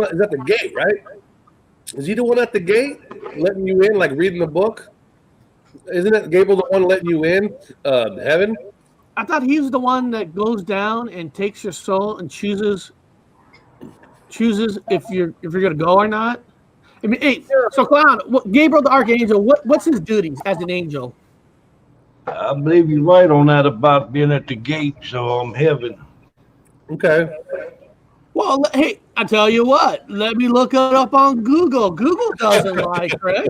is at the gate, right? Is he the one at the gate letting you in, like reading the book? Isn't it Gabriel the one letting you in heaven? I thought he was the one that goes down and takes your soul and chooses if you're gonna go or not. I mean, hey, so Clown, Gabriel the Archangel, what's his duties as an angel? I believe you're right on that about being at the gate, so I'm heaven. Okay. Well, hey, I tell you what, let me look it up on Google. Google doesn't lie, Craig.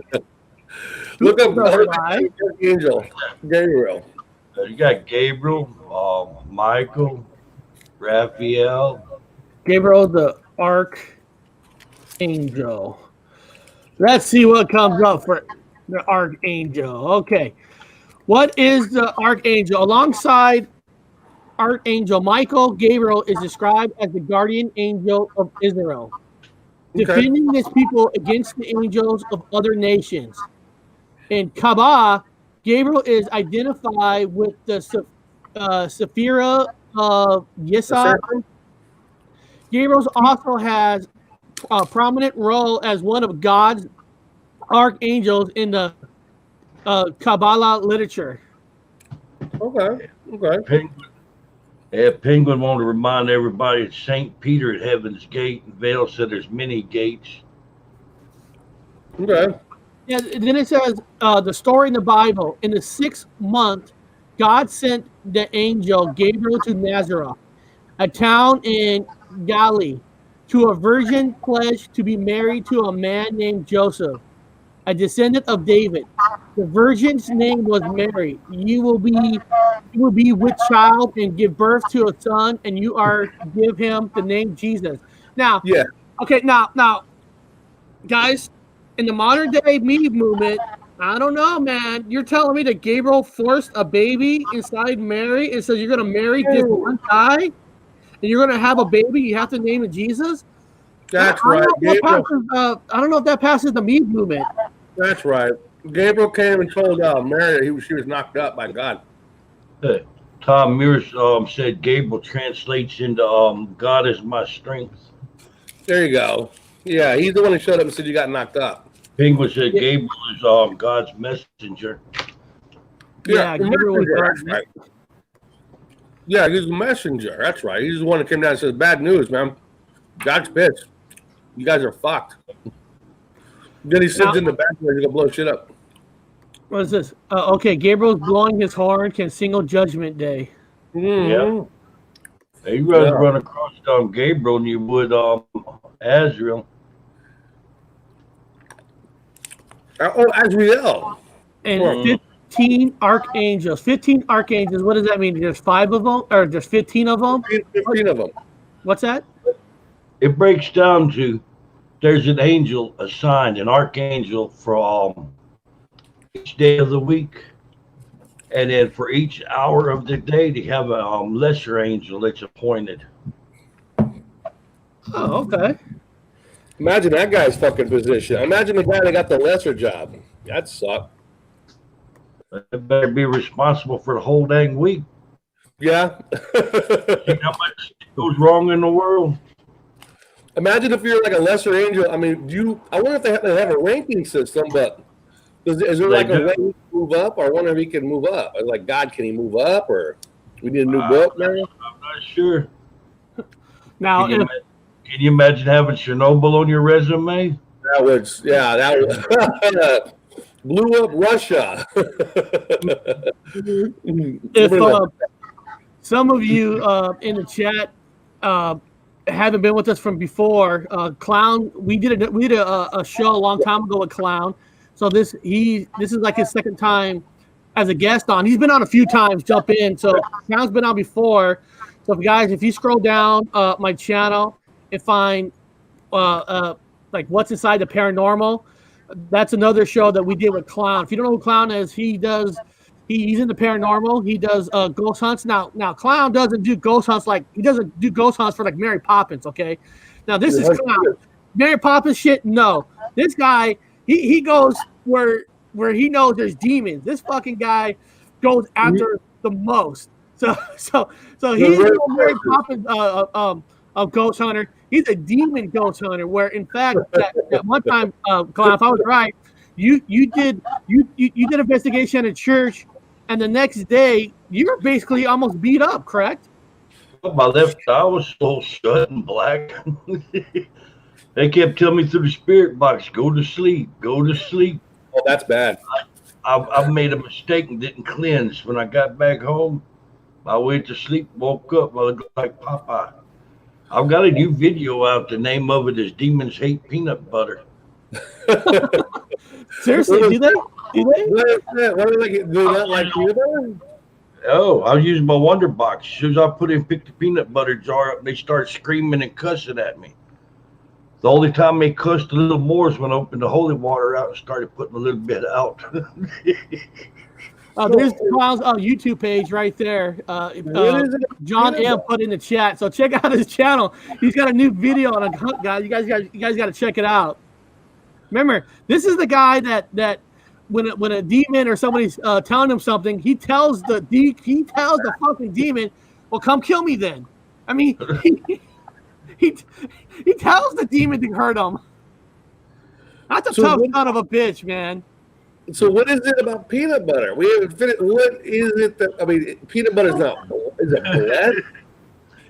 Look up Archangel Gabriel. You got Gabriel, Michael, Raphael. Gabriel the Archangel. Let's see what comes up for the Archangel. Okay. What is the Archangel? Alongside Archangel Michael, Gabriel is described as the guardian angel of Israel, defending his people against the angels of other nations. In Kabbalah, Gabriel is identified with the Sephira of Yesod. Gabriel also has a prominent role as one of God's archangels in the Kabbalah literature. Okay. Penguin wanted to remind everybody it's St. Peter at Heaven's Gate, and Vale said there's many gates. Okay. Yeah, then it says the story in the Bible. In the 6th month, God sent the angel Gabriel to Nazareth, a town in Galilee, to a virgin pledged to be married to a man named Joseph, a descendant of David. The virgin's name was Mary. You will be with child and give birth to a son, and you are to give him the name Jesus. Now, yeah. Okay, now, guys, in the modern day me movement, I don't know, man. You're telling me that Gabriel forced a baby inside Mary and says you're going to marry this one guy and you're going to have a baby, you have to name it Jesus? That's right. I don't know if that passes the me movement. That's right. Gabriel came and told Mary that she was knocked up by God. Tom Mears said Gabriel translates into God is my strength. There you go. Yeah, he's the one who showed up and said you got knocked up. Penguin said Gabriel is God's messenger. Yeah, Gabriel was that's right. Yeah, he's a messenger. That's right. He's the one that came down and said, bad news, man. God's pissed. You guys are fucked. Then he sits in the back where he's going to blow shit up. What is this? Okay, Gabriel's blowing his horn can signal Judgment Day. Yeah. You'd rather run across Gabriel than you would Azrael. Azrael. And 15 archangels. 15 archangels. What does that mean? There's 5 of them? Or there's 15 of them? 15 of them. What's that? It breaks down to there's an angel assigned, an archangel for each day of the week. And then for each hour of the day, they have a lesser angel that's appointed. Oh, okay. Imagine that guy's fucking position. Imagine the guy that got the lesser job. That'd suck. They better be responsible for the whole dang week. Yeah. See how much goes wrong in the world? Imagine if you're like a lesser angel. I mean, I wonder if they have a ranking system, but is there like a way he can move up? Or I wonder if he can move up. Like, God, can he move up? Or we need a new book now? I'm not sure. Now, can you imagine having Chernobyl on your resume? That would blew up Russia. If some of you in the chat haven't been with us from before, Clown, we did a show a long time ago with Clown. So this is like his second time as a guest on. He's been on a few times. Jump in. So Clown's been on before. So guys, if you scroll down my channel and find like what's inside the paranormal, that's another show that we did with Clown. If you don't know who Clown is, he's in the paranormal. He does ghost hunts. Now Clown doesn't do ghost hunts he doesn't do ghost hunts for like Mary Poppins. Okay, now this is Clown. Mary Poppins shit. No, this guy he goes where he knows there's demons. This fucking guy goes after the most. So he's a Mary Poppins ghost hunter. He's a demon ghost hunter. Where in fact, that one time, Clown, if I was right, you did an investigation at church, and the next day you were basically almost beat up, correct? My left eye was so shut and black. They kept telling me through the spirit box, go to sleep, go to sleep. Oh, that's bad. I made a mistake and didn't cleanse. When I got back home, I went to sleep, woke up, I looked like Popeye. I've got a new video out. The name of it is Demons Hate Peanut Butter. Seriously, do they? Do they? What is that? What do they not like peanut butter? Oh, I was using my Wonder Box. As soon as I put in, pick the peanut butter jar up, they start screaming and cussing at me. The only time they cussed a little more is when I opened the holy water out and started putting a little bit out. There's Clown's YouTube page right there. John M put in the chat, so check out his channel. He's got a new video on a hunt, guys. You guys got to check it out. Remember, this is the guy that when a demon or somebody's telling him something, he tells the fucking demon, "Well, come kill me then." I mean, he tells the demon to hurt him. That's a tough son of a bitch, man. So what is it about peanut butter? We haven't finished. What is it that, I mean, peanut butter is not, is it blessed?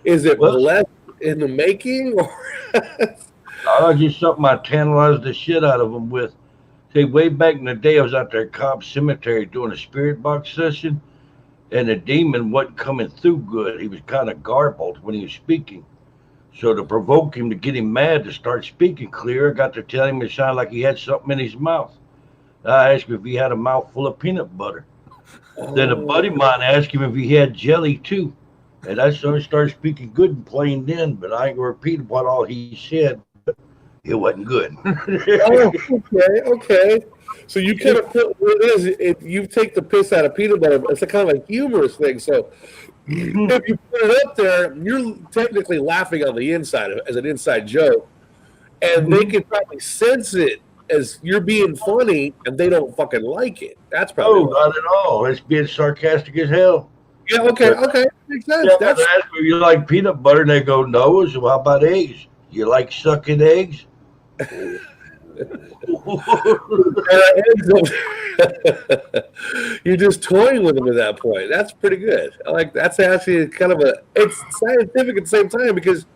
Is it blessed in the making? Or Just something I tantalized the shit out of them with. See, way back in the day, I was out there at Cobb Cemetery doing a spirit box session, and the demon wasn't coming through good. He was kind of garbled when he was speaking. So to provoke him, to get him mad, to start speaking clear, I got to tell him it sounded like he had something in his mouth. I asked him if he had a mouthful of peanut butter. Then a buddy of mine asked him if he had jelly too. And that's when he started speaking good and plain then, but I ain't gonna repeat what all he said. It wasn't good. Okay. So you kind of put what it is. If you take the piss out of peanut butter, it's a kind of a humorous thing. So if you put it up there, you're technically laughing on the inside as an inside joke, and they can probably sense it as you're being funny, and they don't fucking like it. That's probably not at all. It's being sarcastic as hell. Yeah. Okay. Makes sense. Yeah, that's ask me, you like peanut butter, and they go no. So how about eggs? You like sucking eggs? You're just toying with them at that point. That's pretty good. I like that's actually kind of it's scientific at the same time because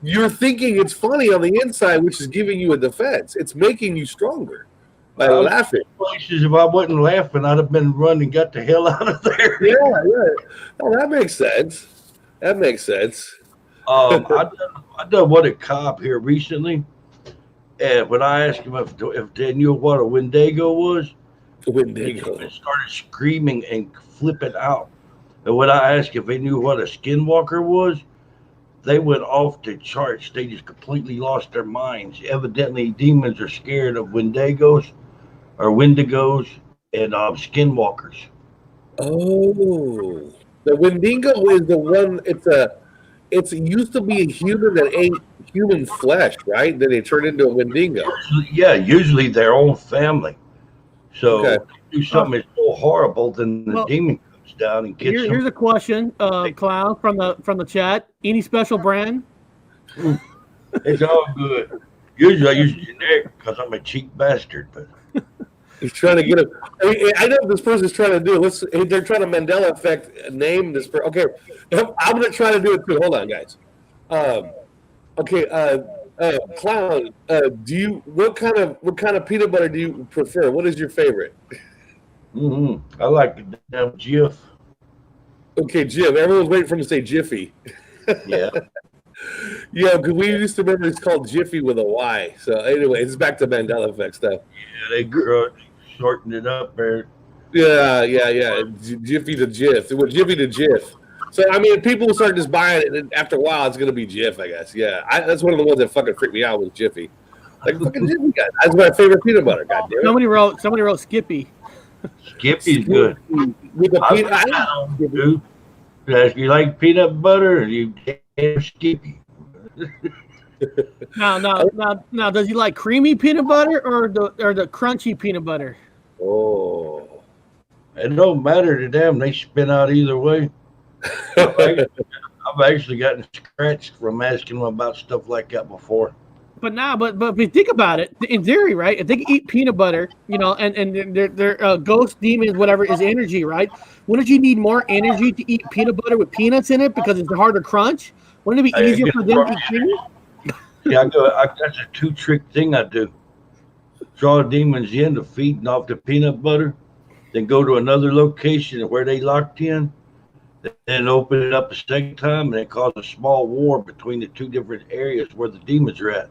you're thinking it's funny on the inside, which is giving you a defense. It's making you stronger by laughing. Places, if I wasn't laughing, I'd have been running and got the hell out of there. Yeah. Oh, that makes sense. I done one at Cobb here recently. And when I asked him if they knew what a Wendigo was, he started screaming and flipping out. And when I asked if they knew what a skinwalker was, they went off the charts. They just completely lost their minds. Evidently, demons are scared of Wendigos and skinwalkers. Oh, the Wendigo is the one. It used to be a human that ate human flesh, right? Then they turned into a Wendigo. Usually their own family. So they do something that's so horrible, then the demon comes down and gets them. Here's a question, Clown, from the chat. Any special brand? It's all good. Usually I use generic because I'm a cheap bastard, but he's trying to get him. I know what this person's trying to do. They're trying to Mandela Effect name this person. Okay, I'm going to try to do it too. Hold on, guys. Clown, what kind of peanut butter do you prefer? What is your favorite? I like the damn Jif. Okay, Jif. Everyone's waiting for him to say Jiffy. Yeah. Yeah, because we used to remember it's called Jiffy with a Y. So anyway, it's back to Mandela Effect stuff. Yeah, they shortened it up there. Yeah. Jiffy to Jif. It was Jiffy to Jif. So, I mean, people will start just buying it, and after a while, it's going to be Jif, I guess. Yeah, that's one of the ones that fucking freaked me out was Jiffy. Like, fucking Jiffy, guys. That's my favorite peanut butter, goddamn. Somebody wrote Skippy. Skippy's good. With the peanut. If you like peanut butter, you damn Skippy. Now, does he like creamy peanut butter or the crunchy peanut butter? Oh, it don't matter to them. They spin out either way. I've I've actually gotten scratched from asking them about stuff like that before. But if you think about it, in theory, right? If they can eat peanut butter, and their ghost demons, whatever, is energy, right? Wouldn't you need more energy to eat peanut butter with peanuts in it because it's harder to crunch? Wouldn't it be easier for them to eat peanuts? Yeah, that's a 2-trick thing I do. Draw demons in to feeding off the peanut butter, then go to another location where they locked in, then open it up a second time, and then cause a small war between the 2 different areas where the demons are at.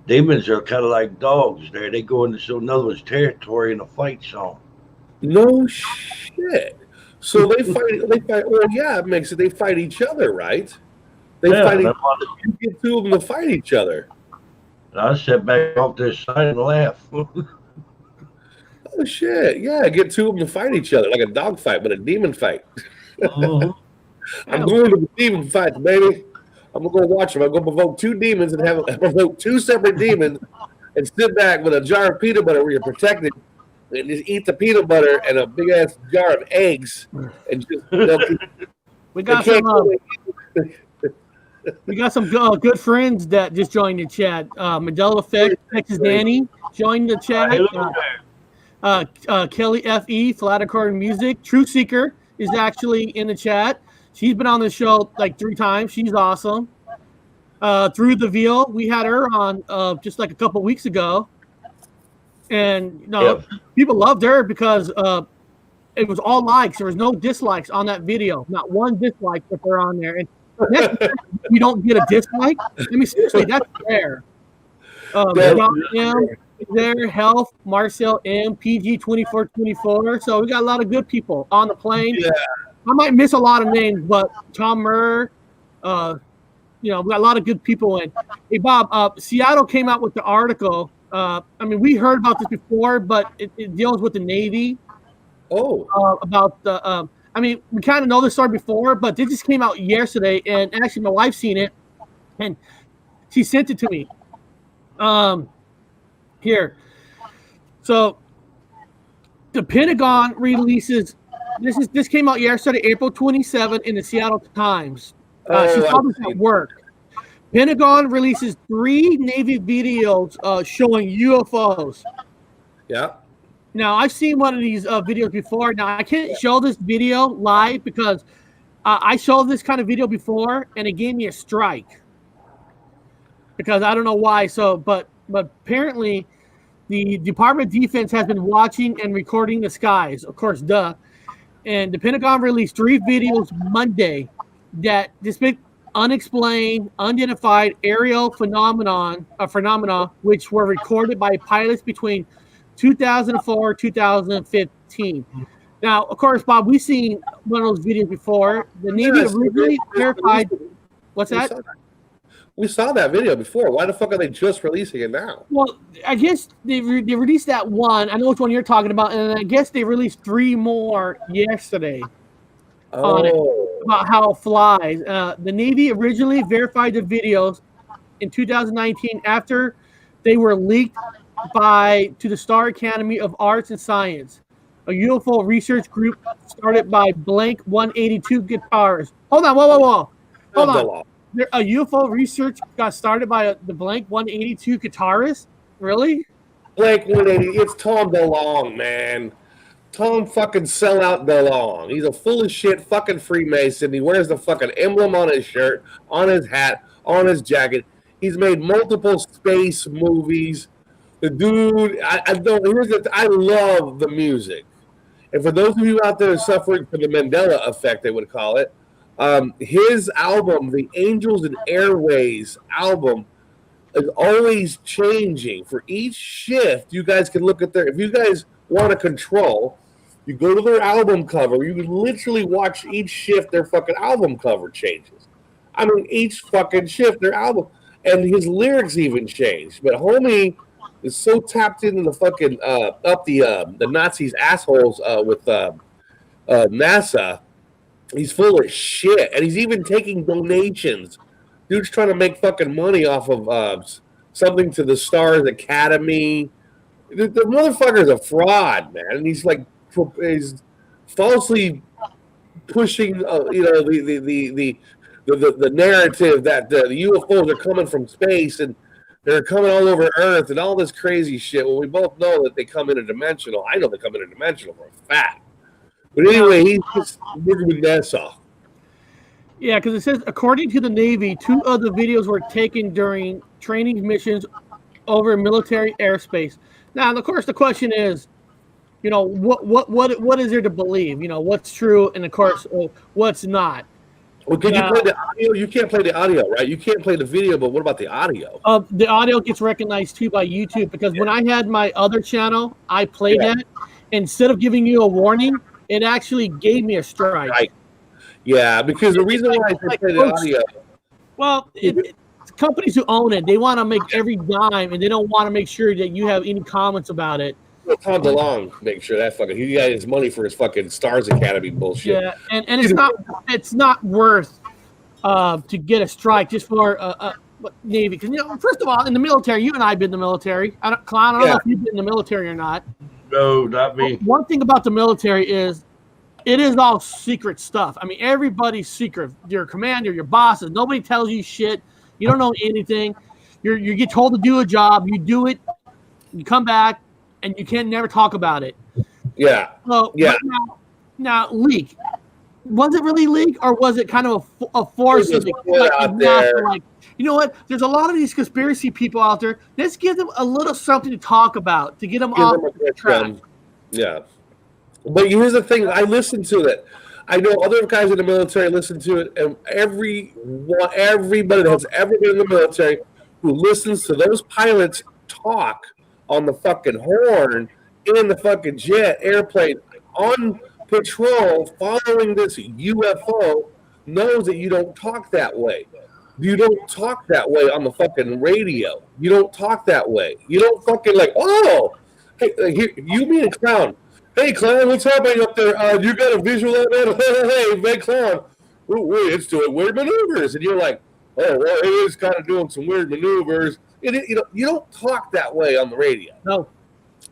Demons are kind of like dogs there. They go into another one's territory in a fight zone. No shit. So they fight. Well, yeah, it makes it. They fight each other, right? They fight. You get 2 of them to fight each other. And I sat back off this side and laugh. Oh shit! Yeah, get 2 of them to fight each other like a dog fight, but a demon fight. I'm going to the demon fight, baby. I'm gonna go watch them. I'm gonna provoke 2 demons and have provoke 2 separate demons, and sit back with a jar of peanut butter where you're protected, and just eat the peanut butter and a big ass jar of eggs, and just. We got some good friends that just joined the chat. Mandela Effect, Texas Danny joined the chat. Kelly Fe, Flat Accord Music, True Seeker is actually in the chat. She's been on the show like 3 times. She's awesome. Through the Veal, we had her on just like a couple weeks ago, and people loved her because it was all likes. There was no dislikes on that video. Not one dislike, but they're on there. And you don't get a dislike. I mean, seriously, that's rare. John M is there, Health, Marcel M, PG 2424. So we got a lot of good people on the plane. Yeah. I might miss a lot of names, but Tom Murr, we got a lot of good people in. Hey, Bob, Seattle came out with the article. I mean, we heard about this before, but it deals with the Navy. About the, I mean, we kind of know this story before, but it just came out yesterday, and actually my wife's seen it, and she sent it to me. Here. So the Pentagon releases. This came out yesterday, April 27, in the Seattle Times. She saw this at work. Pentagon releases 3 Navy videos showing UFOs. Yeah. Now, I've seen one of these videos before. Now, I can't show this video live because I showed this kind of video before, and it gave me a strike. Because I don't know why. So, but apparently, the Department of Defense has been watching and recording the skies. Of course, duh. And the Pentagon released 3 videos Monday that depict unexplained, unidentified aerial phenomena, which were recorded by pilots between 2004 and 2015. Now, of course, Bob, we've seen one of those videos before. The Navy originally verified. What's that? We saw that video before. Why the fuck are they just releasing it now? Well, I guess they released that one. I know which one you're talking about, and I guess they released 3 more yesterday on it about how it flies. The Navy originally verified the videos in 2019 after they were leaked to the Star Academy of Arts and Science, a UFO research group started by Blank 182 guitarists. Hold on, whoa. Hold on. A UFO research got started by the Blank 182 guitarist? Really? Blank 180. It's Tom DeLonge, man. Tom fucking sellout DeLonge. He's a full of shit fucking Freemason. He wears the fucking emblem on his shirt, on his hat, on his jacket. He's made multiple space movies. The dude, I love the music. And for those of you out there suffering from the Mandela effect, they would call it, his album, the Angels and Airways album, is always changing. For each shift, you guys can look at if you guys want to control, you go to their album cover, you can literally watch each shift, their fucking album cover changes. I mean, each fucking shift, their album, and his lyrics even change. But homie is so tapped into the fucking, up the Nazis' assholes with NASA. He's full of shit, and he's even taking donations. Dude's trying to make fucking money off of something to the Stars Academy. The motherfucker's a fraud, man. And he's falsely pushing, the narrative that the UFOs are coming from space and they're coming all over Earth and all this crazy shit. Well, we both know that they come interdimensional. I know they come interdimensional for a fact. But anyway, he's just moving with NASA. Yeah, because it says, according to the Navy, 2 other videos were taken during training missions over military airspace. Now, of course, the question is, what is there to believe? What's true, and of course, what's not. Well, can you play the audio? You can't play the audio, right? You can't play the video, but what about the audio? The audio gets recognized too by YouTube, because when I had my other channel, I played that. Instead of giving you a warning, it actually gave me a strike. Right. Yeah, because the reason why I play the audio. Well, companies who own it, they want to make every dime, and they don't want to make sure that you have any comments about it. Well, Tom DeLonge make sure that he got his money for his fucking Stars Academy bullshit. Yeah, and it's not worth to get a strike just for Navy, because first of all, in the military, you and I have been in the military. Clown, I don't know if you've been in the military or not. No, not me. One thing about the military is it is all secret stuff. I mean, everybody's secret. Your commander, your bosses, nobody tells you shit. You don't know anything. You get told to do a job. You do it. You come back, and you can never talk about it. Yeah. So, yeah. Now, leak. Was it really leak, or was it kind of a force of out there? Like, you know what? There's a lot of these conspiracy people out there. Let's give them a little something to talk about to get them off the track. Yeah. But here's the thing. I listen to it. I know other guys in the military listen to it, and everybody that's ever been in the military who listens to those pilots talk on the fucking horn in the fucking jet airplane on patrol following this UFO knows that you don't talk that way. You don't talk that way on the fucking radio. You don't talk that way. You don't fucking hey, you mean a clown. Hey, Clown, what's happening up there? You got a visual on that? Hey, big Clown. Ooh, wait, it's doing weird maneuvers. And you're like, oh, well, it is kind of doing some weird maneuvers. You don't talk that way on the radio. No.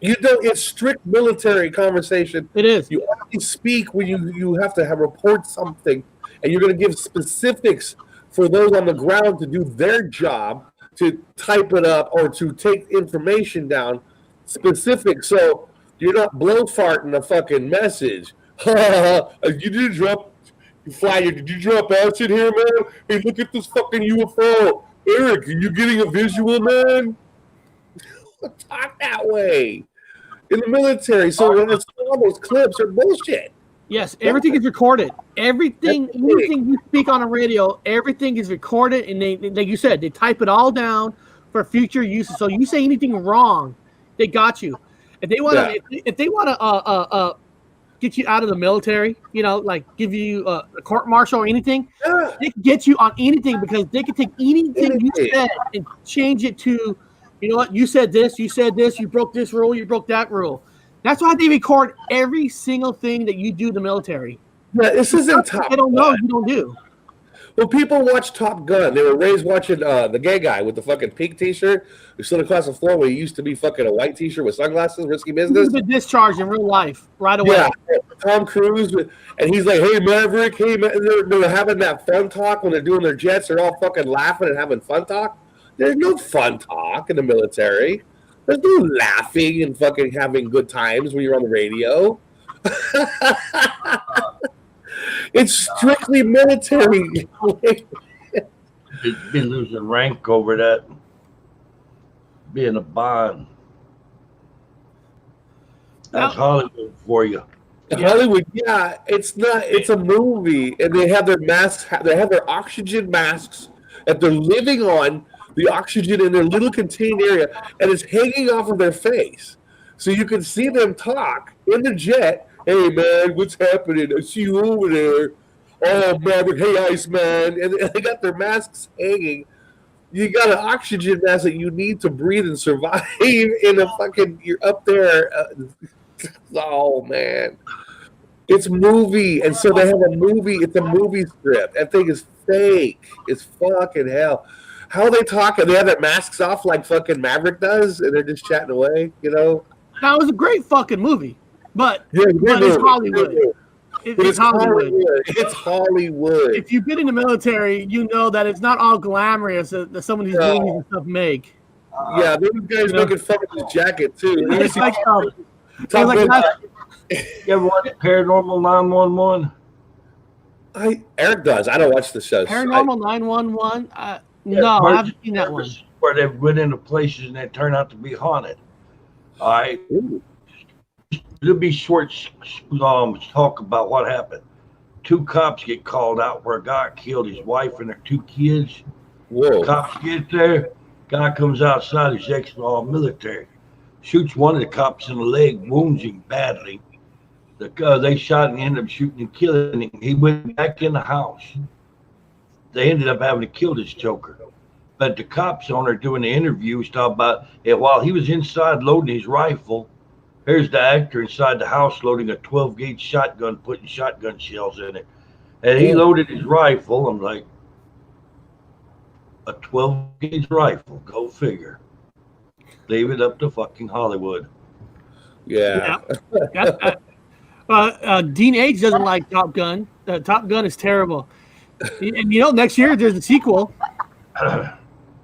You don't. It's strict military conversation. It is. You only speak when you have to report something, and you're going to give specifics for those on the ground to do their job, to type it up or to take information down specific. So you're not blow farting a fucking message. Did you drop acid here, man? Hey, look at this fucking UFO. Eric, are you getting a visual, man? Talk that way in the military. So when it's all those clips are bullshit. Yes, everything is recorded. Anything you speak on a radio, everything is recorded, and they, like you said, they type it all down for future use. So you say anything wrong, they got you. If they want to, get you out of the military, like give you a court martial or anything, they can get you on anything, because they can take anything you said and change it to, you know what, you said this, you broke this rule, you broke that rule. That's why they record every single thing that you do in the military. Yeah, this isn't Top Gun. They don't know you don't do. Well, people watch Top Gun. They were raised watching the gay guy with the fucking pink T-shirt who stood across the floor where he used to be fucking a white T-shirt with sunglasses, risky business. He's been discharged in real life right away. Yeah, Tom Cruise, and he's like, "Hey, Maverick, hey, they're having that fun talk when they're doing their jets. They're all fucking laughing and having fun talk. There's no fun talk in the military. There's no laughing and fucking having good times when you're on the radio. It's strictly military." They'd be losing rank over that being a bond. That's Hollywood for you. Hollywood, yeah, it's not. It's a movie, and they have their masks. They have their oxygen masks that they're living on. The oxygen in their little contained area, and it's hanging off of their face, so you can see them talk in the jet. Hey man, what's happening? I see you over there. Oh, Maverick, hey Iceman, and they got their masks hanging. You got an oxygen mask that you need to breathe and survive in a fucking. You're up there. Oh man, it's movie, and so they have a movie. It's a movie script. That thing is fake. It's fucking hell. How they talk, and they have their masks off like fucking Maverick does, and they're just chatting away, Now, it was a great fucking movie, but it's Hollywood. It's Hollywood. It's Hollywood. If you've been in the military, you know that it's not all glamorous that some of these movies and stuff make. Yeah, those guys making fun of his jacket too. It's like, You ever watch Paranormal 911? Eric does. I don't watch the shows. Paranormal 911. No, I haven't seen that one. Where they went into places and they turn out to be haunted. All right. It'll be short talk about what happened. 2 cops get called out where a guy killed his wife and their 2 kids. Whoa. Cops get there. Guy comes outside. He's ex-military. Shoots one of the cops in the leg, wounds him badly. They shot and ended up shooting and killing him. He went back in the house. They ended up having to kill this joker. But the cops on there doing the interviews talk about it while he was inside loading his rifle. Here's the actor inside the house loading a 12-gauge shotgun, putting shotgun shells in it. And he loaded his rifle. I'm like, a 12-gauge rifle, go figure. Leave it up to fucking Hollywood. Yeah. Dean H doesn't like Top Gun. Top Gun is terrible. And next year there's a sequel.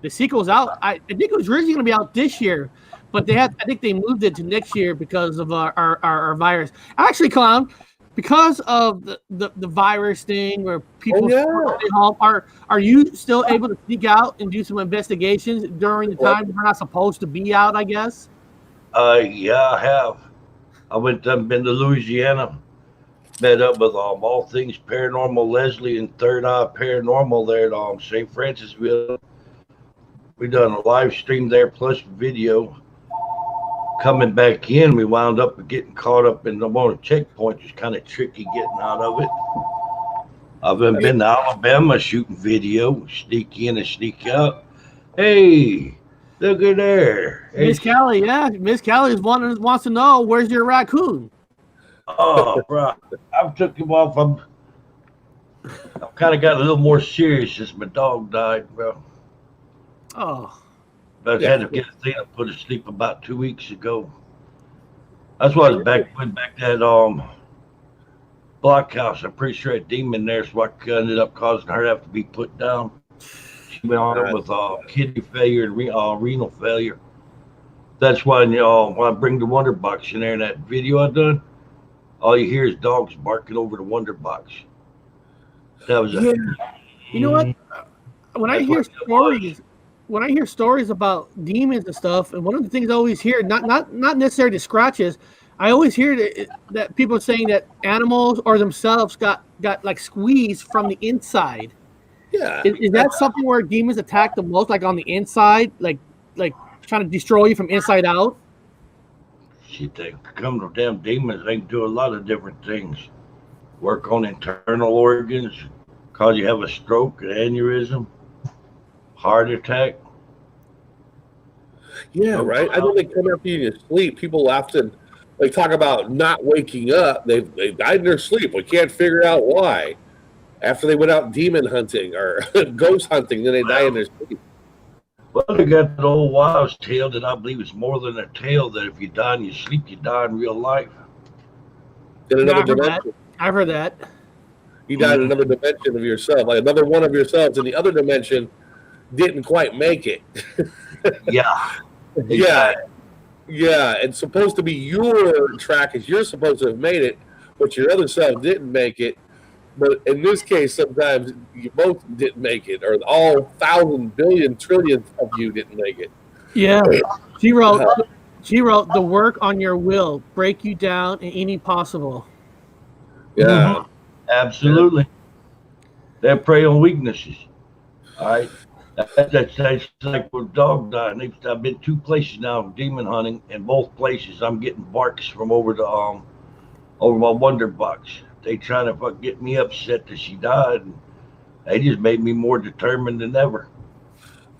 The sequel's out. I think it was originally going to be out this year, but I think they moved it to next year because of our virus. Actually, Clown, because of the virus thing where people stay home, are you still able to sneak out and do some investigations during the time we're not supposed to be out, I guess? Yeah, I have. I've been to Louisiana, met up with all things paranormal, Leslie and Third Eye Paranormal there at St. Francisville. We done a live stream there plus video. Coming back in, we wound up getting caught up in one of the checkpoints. It's kind of tricky getting out of it. I've been to Alabama shooting video, sneak in and sneak out. Hey, look at there. Miss Callie, Miss Callie wants to know, where's your raccoon? Oh, bro, I've took him off. I've kind of got a little more serious since my dog died, bro. Oh. But I had to get a thing put to sleep about 2 weeks ago. That's why I went back to that blockhouse. I'm pretty sure a demon there, so I ended up causing her to have to be put down. She went on with kidney failure and renal failure. That's why when I bring the Wonder Box in there in that video I done, all you hear is dogs barking over the Wonder Box. That was You know what? When I hear stories about demons and stuff, and one of the things I always hear, not necessarily the scratches, I always hear that people saying that animals or themselves got like squeezed from the inside. Yeah. Is that something where demons attack the most, like on the inside, like trying to destroy you from inside out? Shit, they come to damn demons. They can do a lot of different things. Work on internal organs, cause you have a stroke, an aneurysm, heart attack. Yeah, right. I know they come after you in your sleep. People often talk about not waking up. They died in their sleep. We can't figure out why. After they went out demon hunting or ghost hunting, then they die in their sleep. Well, they got that old wives' tale that I believe is more than a tale, that if you die in your sleep, you die in real life. In another dimension. I've heard that. You died in another dimension of yourself, like another one of yourselves in the other dimension didn't quite make it. Yeah. Yeah. It's supposed to be your track, as you're supposed to have made it, but your other self didn't make it. But in this case, sometimes you both didn't make it, or all 1,000 billion trillion of you didn't make it. Yeah. She wrote, the work on your will, break you down in any possible. Yeah. Mm-hmm. Absolutely. They prey on weaknesses. All right. That's like with dog dying. I've been 2 places now demon hunting, and both places I'm getting barks from over my Wonder Box. They trying to get me upset that she died, and they just made me more determined than ever.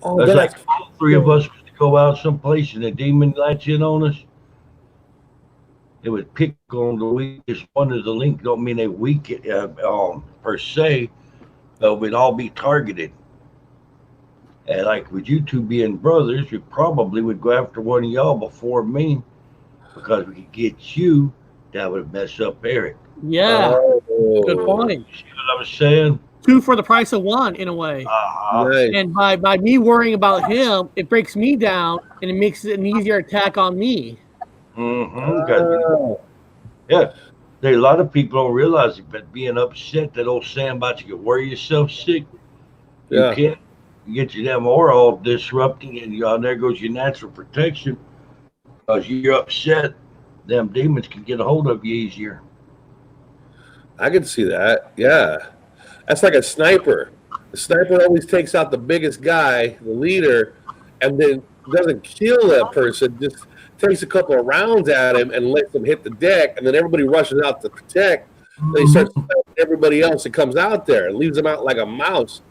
Oh, it's like all 3 of us to go out someplace and a demon latch in on us. It would pick on the weakest one of the link. Don't mean they weak per se, but we'd all be targeted. And like with you 2 being brothers, we probably would go after one of y'all before me, because we could get you. That would mess up Eric. Yeah. Good point. See what I was saying? 2 for the price of 1, in a way. Nice. And by me worrying about him, it breaks me down and it makes it an easier attack on me. Oh. Yeah. There, a lot of people don't realize it, but being upset, that old saying about you can wear yourself sick, you Yeah. can't. You get your damn aura all disrupting, and there goes your natural protection. Because you're upset, them demons can get a hold of you easier. I can see that. Yeah. That's like a sniper. The sniper always takes out the biggest guy, the leader, and then doesn't kill that person, just takes a couple of rounds at him and lets him hit the deck, and then everybody rushes out to protect. Then he starts fighting everybody else that comes out there and leaves them out like a mouse.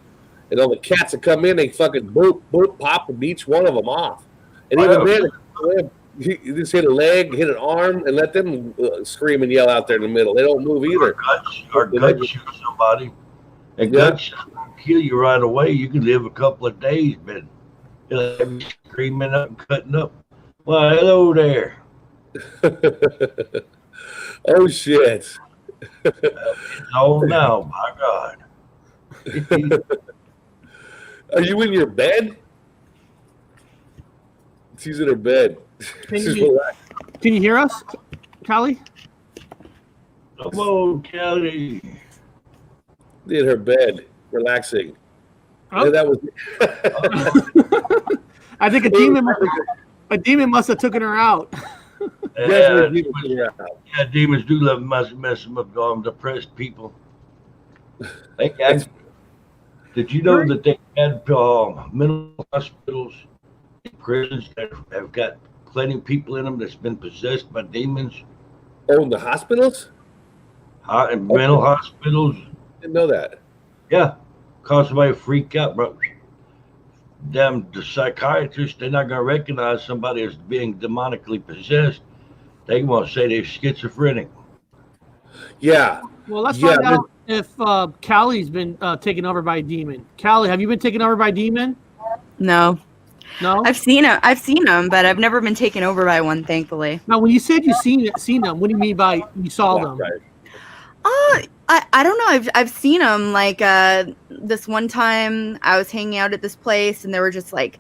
And all the cats that come in, they fucking boop, boop, pop, and each one of them off. And even then, you just hit a leg, hit an arm, and let them scream and yell out there in the middle. They don't move either. Or gut shoot somebody. And gut shot will kill you right away. You can live a couple of days, but screaming up and cutting up. Well, hello there. Oh, shit. It's on now, my God. Are you in your bed? She's in her bed. Can you hear us, Callie? Come on, Kelly. In her bed, relaxing. Oh. Yeah, that was. I think a demon must have taken her out. Yeah, demons do love messing with depressed people. Did you know that they had mental hospitals, prisons that have got plenty of people in them that's been possessed by demons? Oh, in the hospitals? Mental hospitals. Didn't know that. Yeah, cause somebody freak out, bro. The psychiatrists, they're not gonna recognize somebody as being demonically possessed. They want to say they're schizophrenic. Yeah. Well, let's find out if Callie's been taken over by a demon. Callie, have you been taken over by a demon? No. No. I've seen them, but I've never been taken over by one, thankfully. Now, when you said you seen them, what do you mean by you saw them? Right. I don't know. I've seen them. Like this one time, I was hanging out at this place, and there were just like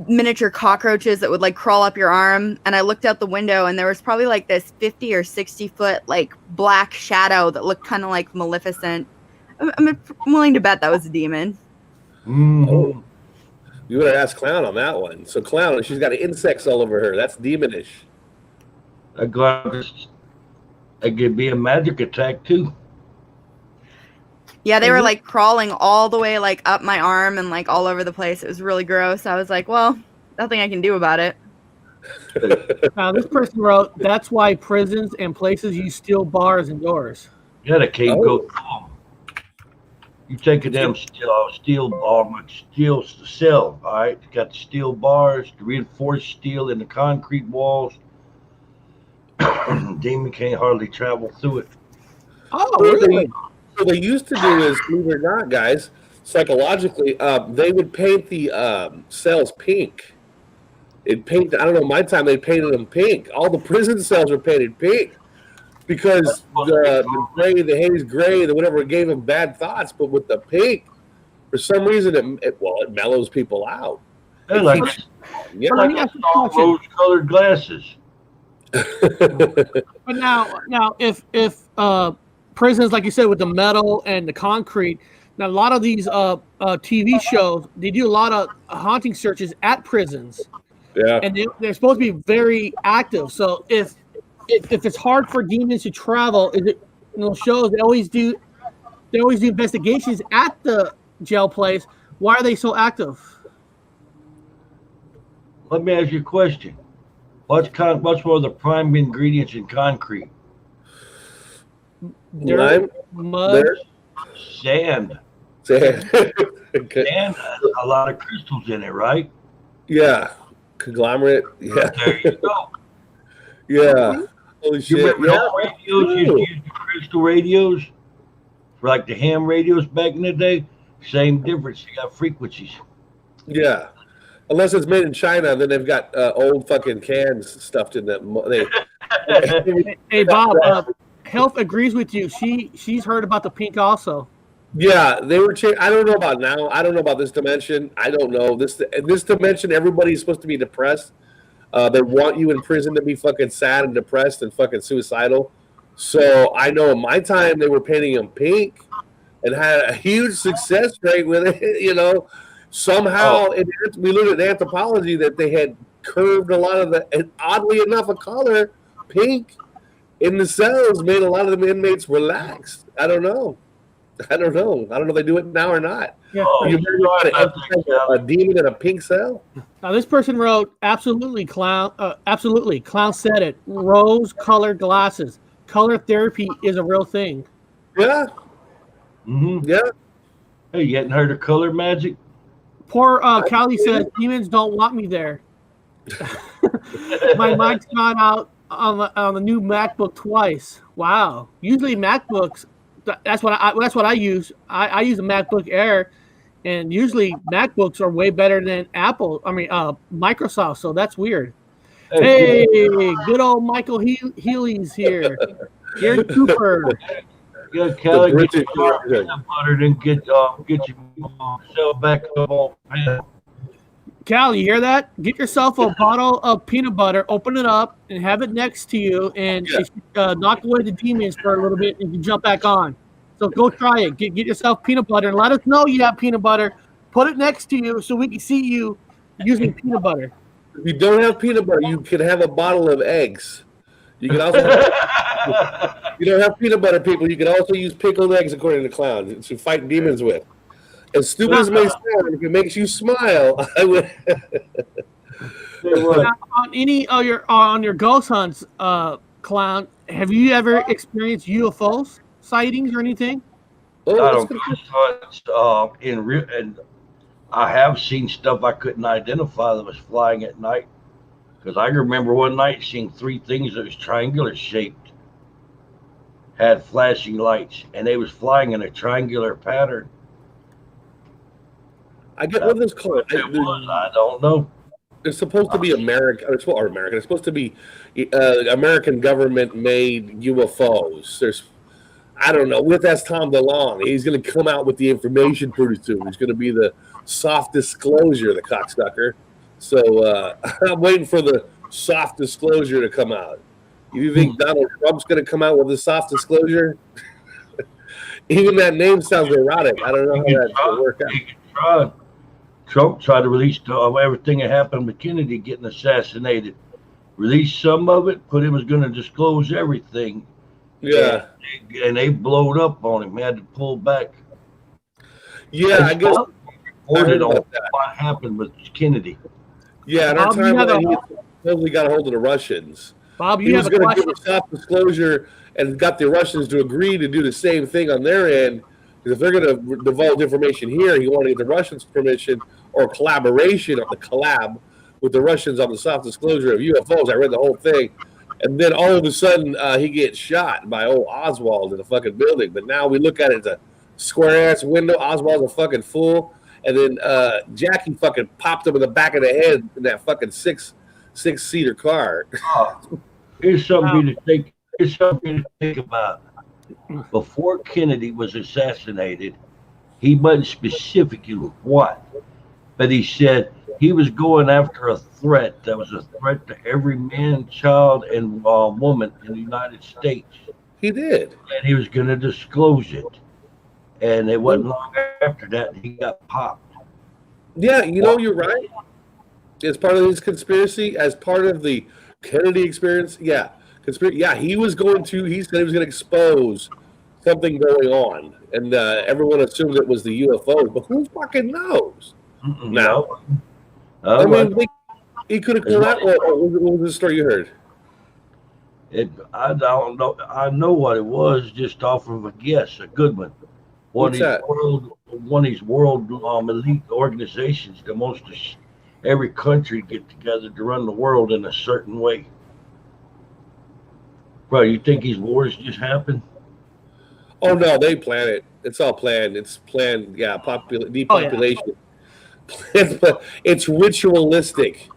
miniature cockroaches that would like crawl up your arm. And I looked out the window, and there was probably like this 50 or 60 foot like black shadow that looked kind of like Maleficent. I'm willing to bet that was a demon. Mm-hmm. Oh. You would have asked Clown on that one. So Clown, she's got insects all over her. That's demonish. It could be a magic attack too. Yeah, they were like crawling all the way like up my arm and like all over the place. It was really gross. I was like, well, nothing I can do about it. Now, this person wrote, that's why prisons and places use steel bars and doors. Yeah, the cave go through them. You take a damn steel bar, steel cell, all right? You got the steel bars, the reinforced steel in the concrete walls. Demon can't hardly travel through it. Oh, really? What they used to do is, believe it or not, guys, psychologically, they would paint the cells pink. I don't know, my time they painted them pink. All the prison cells were painted pink because the gray, the haze gray, the whatever gave them bad thoughts. But with the pink, for some reason, it mellows people out. They're like rose-colored glasses. But now, if prisons, like you said, with the metal and the concrete. Now, a lot of these TV shows, they do a lot of haunting searches at prisons. Yeah. And they're supposed to be very active. So if it's hard for demons to travel, is it shows they always do investigations at the jail place. Why are they so active? Let me ask you a question. What's one of the prime ingredients in concrete? Dirt, mud, sand. Sand. Sand has a lot of crystals in it, right? Yeah. Conglomerate. Yeah. There you go. Yeah. Holy shit. You remember radios used to use the crystal radios? For like the ham radios back in the day? Same difference. You got frequencies. Yeah. Unless it's made in China, then they've got old fucking cans stuffed in them. Hey, Bob, Health agrees with you. She's heard about the pink also. Yeah, they were. I don't know about now. I don't know about this dimension. I don't know this dimension. Everybody's supposed to be depressed. They want you in prison to be fucking sad and depressed and fucking suicidal. So I know in my time they were painting them pink and had a huge success rate with it. You know, somehow we learned in anthropology that they had curved a lot of and oddly enough, a color pink in the cells made a lot of the inmates relaxed. I don't know if they do it now or not. Yeah. You a demon in a pink cell? Now this person wrote, absolutely, clown. Absolutely, clown said it. Rose-colored glasses. Color therapy is a real thing. Yeah. Mm-hmm. Yeah. Hey, you hadn't heard of color magic? Poor Callie says, demons don't want me there. My mic's gone out on the new MacBook twice. Wow. Usually MacBooks, that's what I use. I use a MacBook Air, and usually MacBooks are way better than Microsoft. So that's weird. Hey, good old Michael Healy's here. Gary Cooper. Yeah, Kelly, get your car peanut butter and get yourself back up on panel. Cal, you hear that? Get yourself a bottle of peanut butter, open it up, and have it next to you, and knock away the demons for a little bit, and you jump back on. So go try it. Get yourself peanut butter, and let us know you have peanut butter. Put it next to you so we can see you using peanut butter. If you don't have peanut butter, you can have a bottle of eggs. You can also you don't have peanut butter, people. You can also use pickled eggs, according to Klowns, to fight demons with. As stupid as it may sound, if it makes you smile, I would. Now, on your ghost hunts, Clown, have you ever experienced UFOs sightings or anything? I don't ghost hunts and I have seen stuff I couldn't identify that was flying at night. Because I remember one night seeing 3 things that was triangular shaped, had flashing lights, and they was flying in a triangular pattern. I get what this called. I don't know. It's supposed to be American. It's supposed to be American government-made UFOs. I don't know. That's Tom DeLonge. He's going to come out with the information pretty soon. He's going to be the soft disclosure, the cocksucker. So I'm waiting for the soft disclosure to come out. You think Donald Trump's going to come out with a soft disclosure? Even that name sounds erotic. I don't know how that's going to work out. Trump tried to release everything that happened with Kennedy getting assassinated. Release some of it, but he was going to disclose everything. Yeah. And they blowed up on him. He had to pull back. Yeah, I guess. Reported on what happened with Kennedy. Yeah, in our timeline, he supposedly got a hold of the Russians. Bob, he was going to give a soft disclosure and got the Russians to agree to do the same thing on their end. Because if they're going to divulge information here, he wanted to get the Russians' permission or collaboration of the collab with the Russians on the soft disclosure of UFOs. I read the whole thing. And then all of a sudden, he gets shot by old Oswald in the fucking building. But now we look at it as a square-ass window. Oswald's a fucking fool. And then Jackie fucking popped him in the back of the head in that fucking six-seater car. Here's something to think. Here's something to think about. Before Kennedy was assassinated, he wasn't specific what, but he said he was going after a threat that was a threat to every man, child, and woman in the United States. He did. And he was going to disclose it. And it wasn't long after that he got popped. Yeah, you're right. As part of his conspiracy, as part of the Kennedy experience, yeah. He said he was going to expose something going on. And everyone assumed it was the UFOs, but who fucking knows? Now, I mean, he could have come out. What was the story you heard? I don't know. I know what it was, just off of a guess, a good one. One of these world elite organizations that wants every country get together to run the world in a certain way. Bro, you think these wars just happen? Oh no, they plan it. It's all planned. It's planned. Yeah, depopulation. It's ritualistic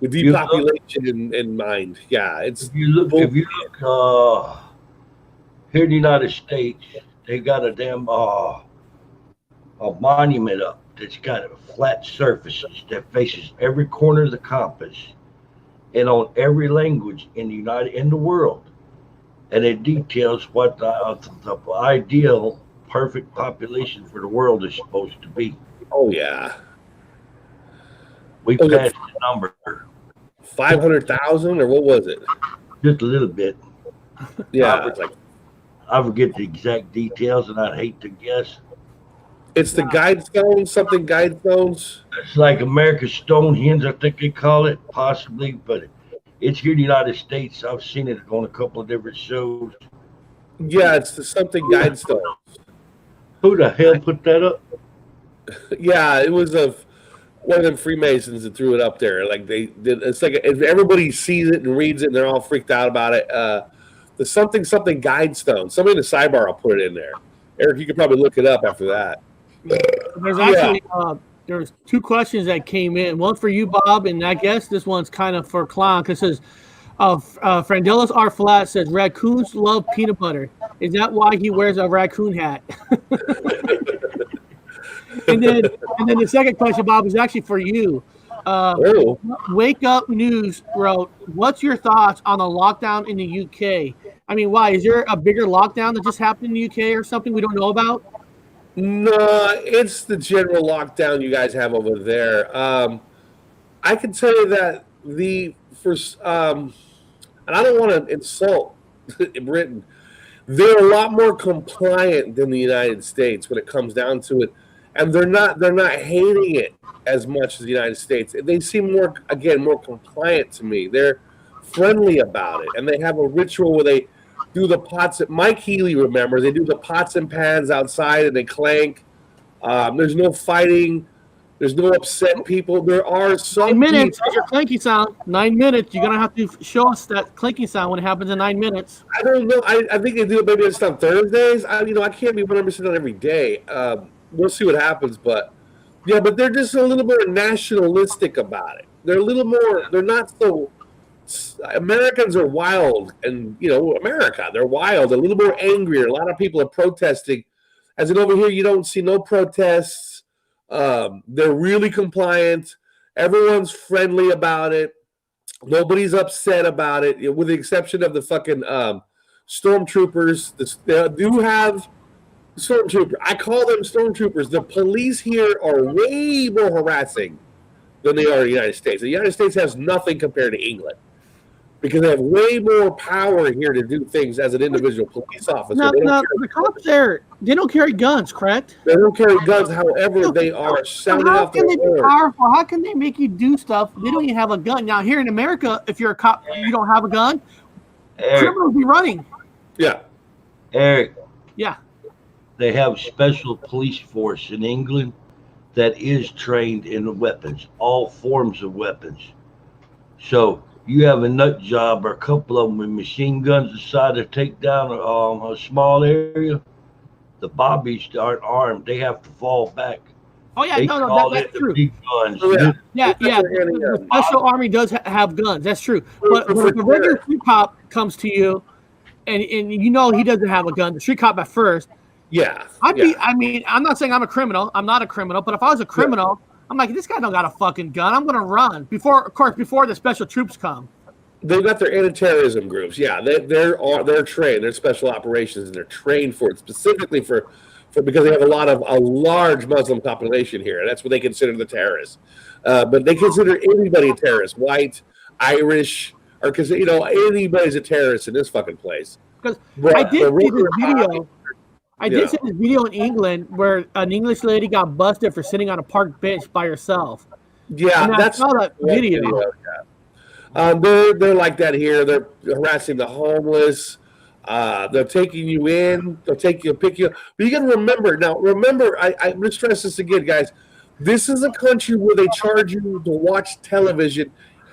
with depopulation in mind. Yeah, it's. If you look, Here in the United States, they got a damn a monument up that's got flat surfaces that faces every corner of the compass and on every language in the world, and it details what the ideal perfect population for the world is supposed to be. Oh yeah. We Was it passed the number 500,000 or what was it? just a little bit. Yeah, it's like I forget the exact details, and I'd hate to guess. it's the Guidestones, something Guidestones. It's like America's Stonehenge, I think they call it, possibly, but it's here in the United States. I've seen it on a couple of different shows. Yeah, it's the something Guidestones. Who the hell put that up? Yeah, it was one of them Freemasons that threw it up there. Like they did. It's like if everybody sees it and reads it, and they're all freaked out about it. The something Guidestone. Somebody in the sidebar will put it in there. Eric, you could probably look it up after that. There's actually there's two questions that came in. One for you, Bob, and I guess this one's kind of for Clown because it says, Frandelis R. Flat says raccoons love peanut butter. Is that why he wears a raccoon hat? and then the second question, Bob, is actually for you. Wake Up News wrote, "What's your thoughts on the lockdown in the UK? I mean, why is there a bigger lockdown that just happened in the UK or something we don't know about?" No, it's the general lockdown you guys have over there. I can tell you that and I don't want to insult Britain. They're a lot more compliant than the United States when it comes down to it, and they're not hating it as much as the United States. They seem more compliant to me. They're friendly about it, and they have a ritual where they do the pots. Mike Healy, remember, they do the pots and pans outside and they clank. There's no fighting. There's no upset people. There are some 9 minutes. people, That's your clanky sound. 9 minutes. You're gonna have to show us that clanky sound when it happens in 9 minutes. I don't know. I think they do it maybe just on Thursdays. I can't be 100% on every day. We'll see what happens, but they're just a little more nationalistic about it. They're a little more. They're not so. Americans are wild, and America, they're wild, a little more angrier. A lot of people are protesting. As in over here, you don't see no protests. They're really compliant. Everyone's friendly about it. Nobody's upset about it, with the exception of the fucking stormtroopers. They do have stormtroopers. I call them stormtroopers. The police here are way more harassing than they are in the United States. The United States has nothing compared to England, because they have way more power here to do things as an individual police officer. No, the cops there, they don't carry guns, correct? They don't carry guns. However, they are sounding How off can their they be horn. powerful? How can they make you do stuff? They don't even have a gun. Now, here in America, if you're a cop, you don't have a gun, criminals be running. Yeah. Eric, Yeah. they have special police force in England that is trained in weapons, all forms of weapons. So you have a nut job or a couple of them with machine guns decide to take down a small area, the bobbies aren't armed. They have to fall back. Oh, yeah, They no, call that's it the true. big guns. Yeah. The special army does have guns. That's true. But if a regular street cop comes to you and he doesn't have a gun, the street cop at first, I'm not saying I'm a criminal. I'm not a criminal. But if I was a criminal, I'm like, this guy don't got a fucking gun. I'm going to run before the special troops come. They've got their anti-terrorism groups. Yeah, they're trained. They're special operations, and they're trained for it specifically for because they have a large Muslim population here, and that's what they consider the terrorists. But they consider anybody a terrorist, white, Irish, or because anybody's a terrorist in this fucking place. Because I did see this video. I did see this video in England where an English lady got busted for sitting on a park bench by herself. Yeah, I saw that video. They're like that here. They're harassing the homeless. They're taking you in. They'll pick you up. But you got to remember now. I'm going to stress this again, guys. This is a country where they charge you to watch television,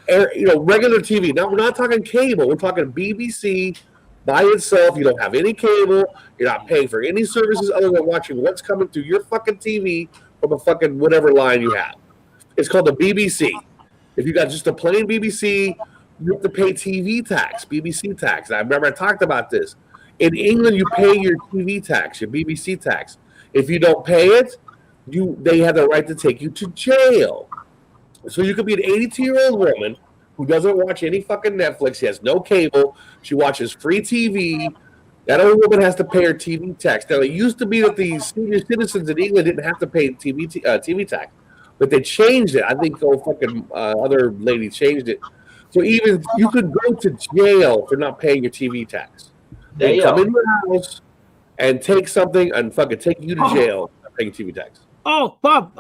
regular TV. Now we're not talking cable. We're talking BBC. By itself, you don't have any cable. You're not paying for any services other than watching what's coming through your fucking TV from a fucking whatever line you have. It's called the BBC. If you got just a plain BBC, you have to pay TV tax, BBC tax. And I remember I talked about this. In England, you pay your TV tax, your BBC tax. If you don't pay it, they have the right to take you to jail. So you could be an 82-year-old woman who doesn't watch any fucking Netflix. She has no cable. She watches free TV. That old woman has to pay her TV tax. Now, it used to be that the senior citizens in England didn't have to pay TV tax, but they changed it. I think other lady changed it. So even you could go to jail for not paying your TV tax. They come in your house and take something and fucking take you to jail for not paying TV tax. Oh, Bob,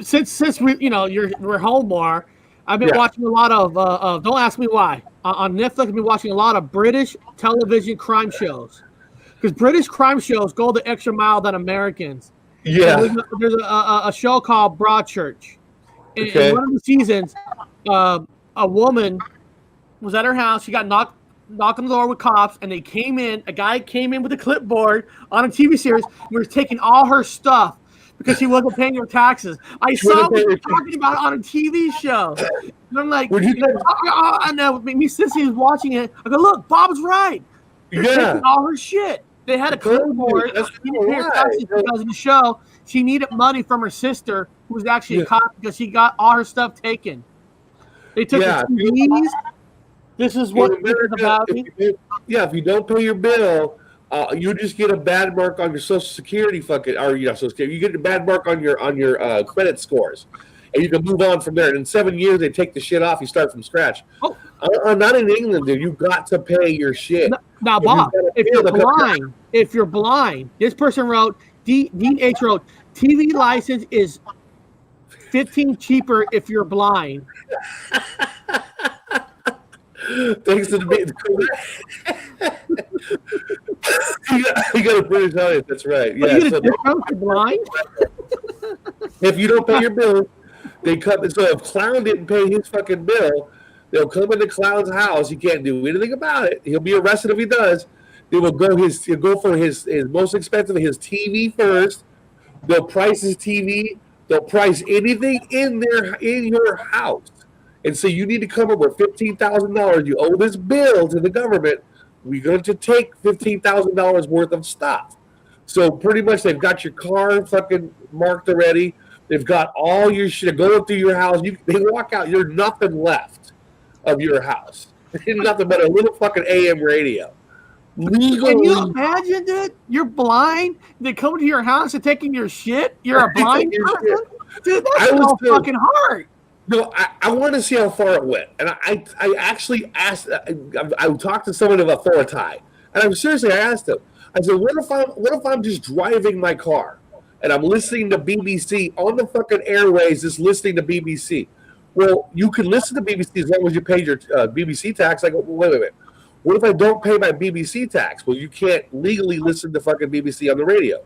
since we're home more, I've been watching a lot of don't ask me why. On Netflix, I've been watching a lot of British television crime shows. Because British crime shows go the extra mile than Americans. Yeah. There's a show called Broadchurch. In one of the seasons, a woman was at her house. She got knocked on the door with cops, and a guy came in with a clipboard on a TV series and was taking all her stuff because she wasn't paying her taxes. I saw what you're talking about on a TV show. And I'm like, and me, since he was watching it, I go, look, Bob's right. They're taking all her shit. They had a clipboard. She didn't pay her taxes because of the show. She needed money from her sister, who was actually a cop, because she got all her stuff taken. They took her TVs. This is what it's about. If you don't pay your bill, you just get a bad mark on your Social Security Social Security. You get a bad mark on your credit scores, and you can move on from there. And in 7 years, they take the shit off. You start from scratch. Not in England, dude. You got to pay your shit. Now, Bob, if you're blind, this person wrote, Dean H wrote, TV license is $15 cheaper if you're blind. Thanks to the you got a British audience. That's right. Yeah. Blind. If you don't pay your bill, they cut. So if Clown didn't pay his fucking bill, they'll come into Clown's house. He can't do anything about it. He'll be arrested if he does. They will go He'll go for his most expensive, his TV first. They'll price his TV. They'll price anything in your house. And so you need to come up with $15,000. You owe this bill to the government. We're going to take $15,000 worth of stuff. So pretty much they've got your car fucking marked already. They've got all your shit going through your house. They walk out. There's nothing left of your house. There's nothing but a little fucking AM radio. Legally. Can you imagine that? You're blind. They come to your house and taking your shit. You're a blind person? Dude, that's so fucking hard. No, I want to see how far it went, and I actually asked. I talked to someone of authority, and I asked him. I said, "What if I'm just driving my car, and I'm listening to BBC on the fucking airways, just listening to BBC? Well, you can listen to BBC as long as you pay your BBC tax." I go, wait. What if I don't pay my BBC tax? Well, you can't legally listen to fucking BBC on the radio.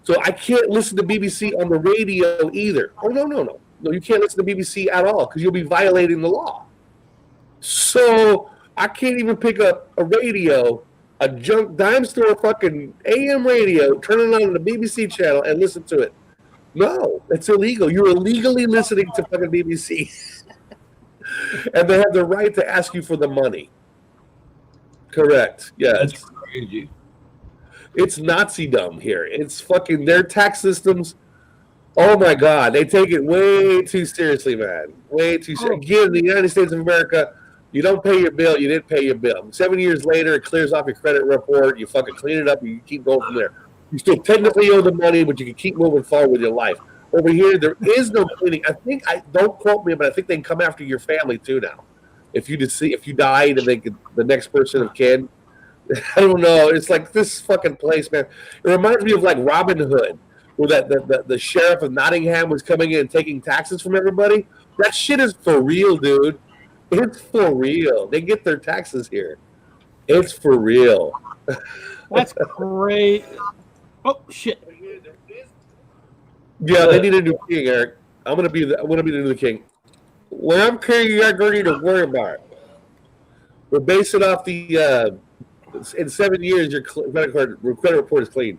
So I can't listen to BBC on the radio either. Oh, no. No, you can't listen to BBC at all because you'll be violating the law. So I can't even pick up a radio, a junk dime store fucking AM radio, turn it on the BBC channel and listen to it. No, it's illegal. You're illegally listening to fucking BBC. And they have the right to ask you for the money. Correct. Yeah. That's crazy. It's Nazi-dom here. It's fucking their tax systems. Oh my God, they take it way too seriously, man. Way too seriously. Again, in the United States of America, you don't pay your bill, you didn't pay your bill. 7 years later, it clears off your credit report. You fucking clean it up, and you keep going from there. You still technically owe the money, but you can keep moving forward with your life. Over here, there is no cleaning. Don't quote me, but I think they can come after your family too now. If you died, and the next person of kin. I don't know. It's like this fucking place, man. It reminds me of like Robin Hood, where the sheriff of Nottingham was coming in and taking taxes from everybody. That shit is for real, dude. It's for real. They get their taxes here. It's for real. That's great. Oh shit. Yeah, they need a new king, Eric. I'm gonna be the new king. When I'm king, you got nothing to worry about. We're basing off the. In 7 years, your credit report is clean.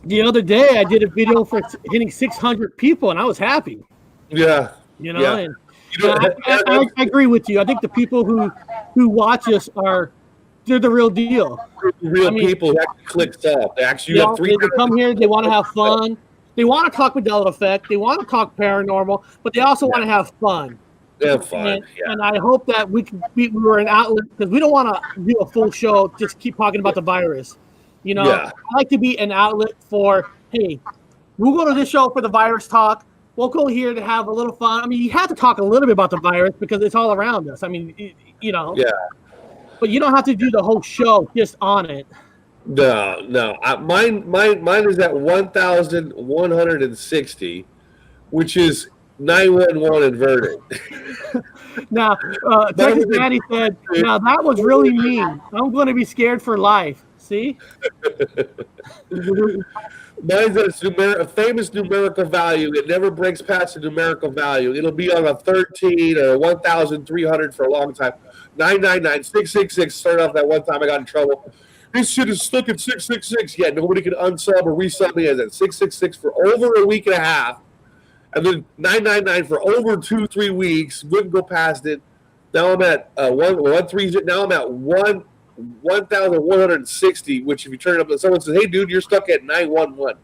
The other day, I did a video for hitting 600 people, and I was happy. Yeah. You know, Yeah. and I agree with you. I think the people who watch us they're the real deal. Real people who actually click stuff. They actually have They come here. They want to have fun. They want to talk Mandela Effect. They want to talk paranormal, but they also want to have fun. Have fun. And I hope that we were an outlet, because we don't want to do a full show just keep talking about the virus. You know, I like to be an outlet for, hey, we'll go to this show for the virus talk. We'll go here to have a little fun. I mean, you have to talk a little bit about the virus because it's all around us. I mean, you know. Yeah. But you don't have to do the whole show just on it. No. Mine is at 1,160, which is 911 inverted. Now, Texas Daddy said, now that was really mean. I'm going to be scared for life. See? Mine's a famous numerical value. It never breaks past the numerical value. It'll be on a 13 or 1,300 for a long time. 999, 666 started off that one time I got in trouble. This shit is stuck at 666. Yeah, nobody could unsub or resub me as at 666 for over a week and a half. And then 999 for over 2-3 weeks. Wouldn't go past it. Now I'm at 130. Now I'm at 1,160, which if you turn it up and someone says, hey, dude, you're stuck at 911.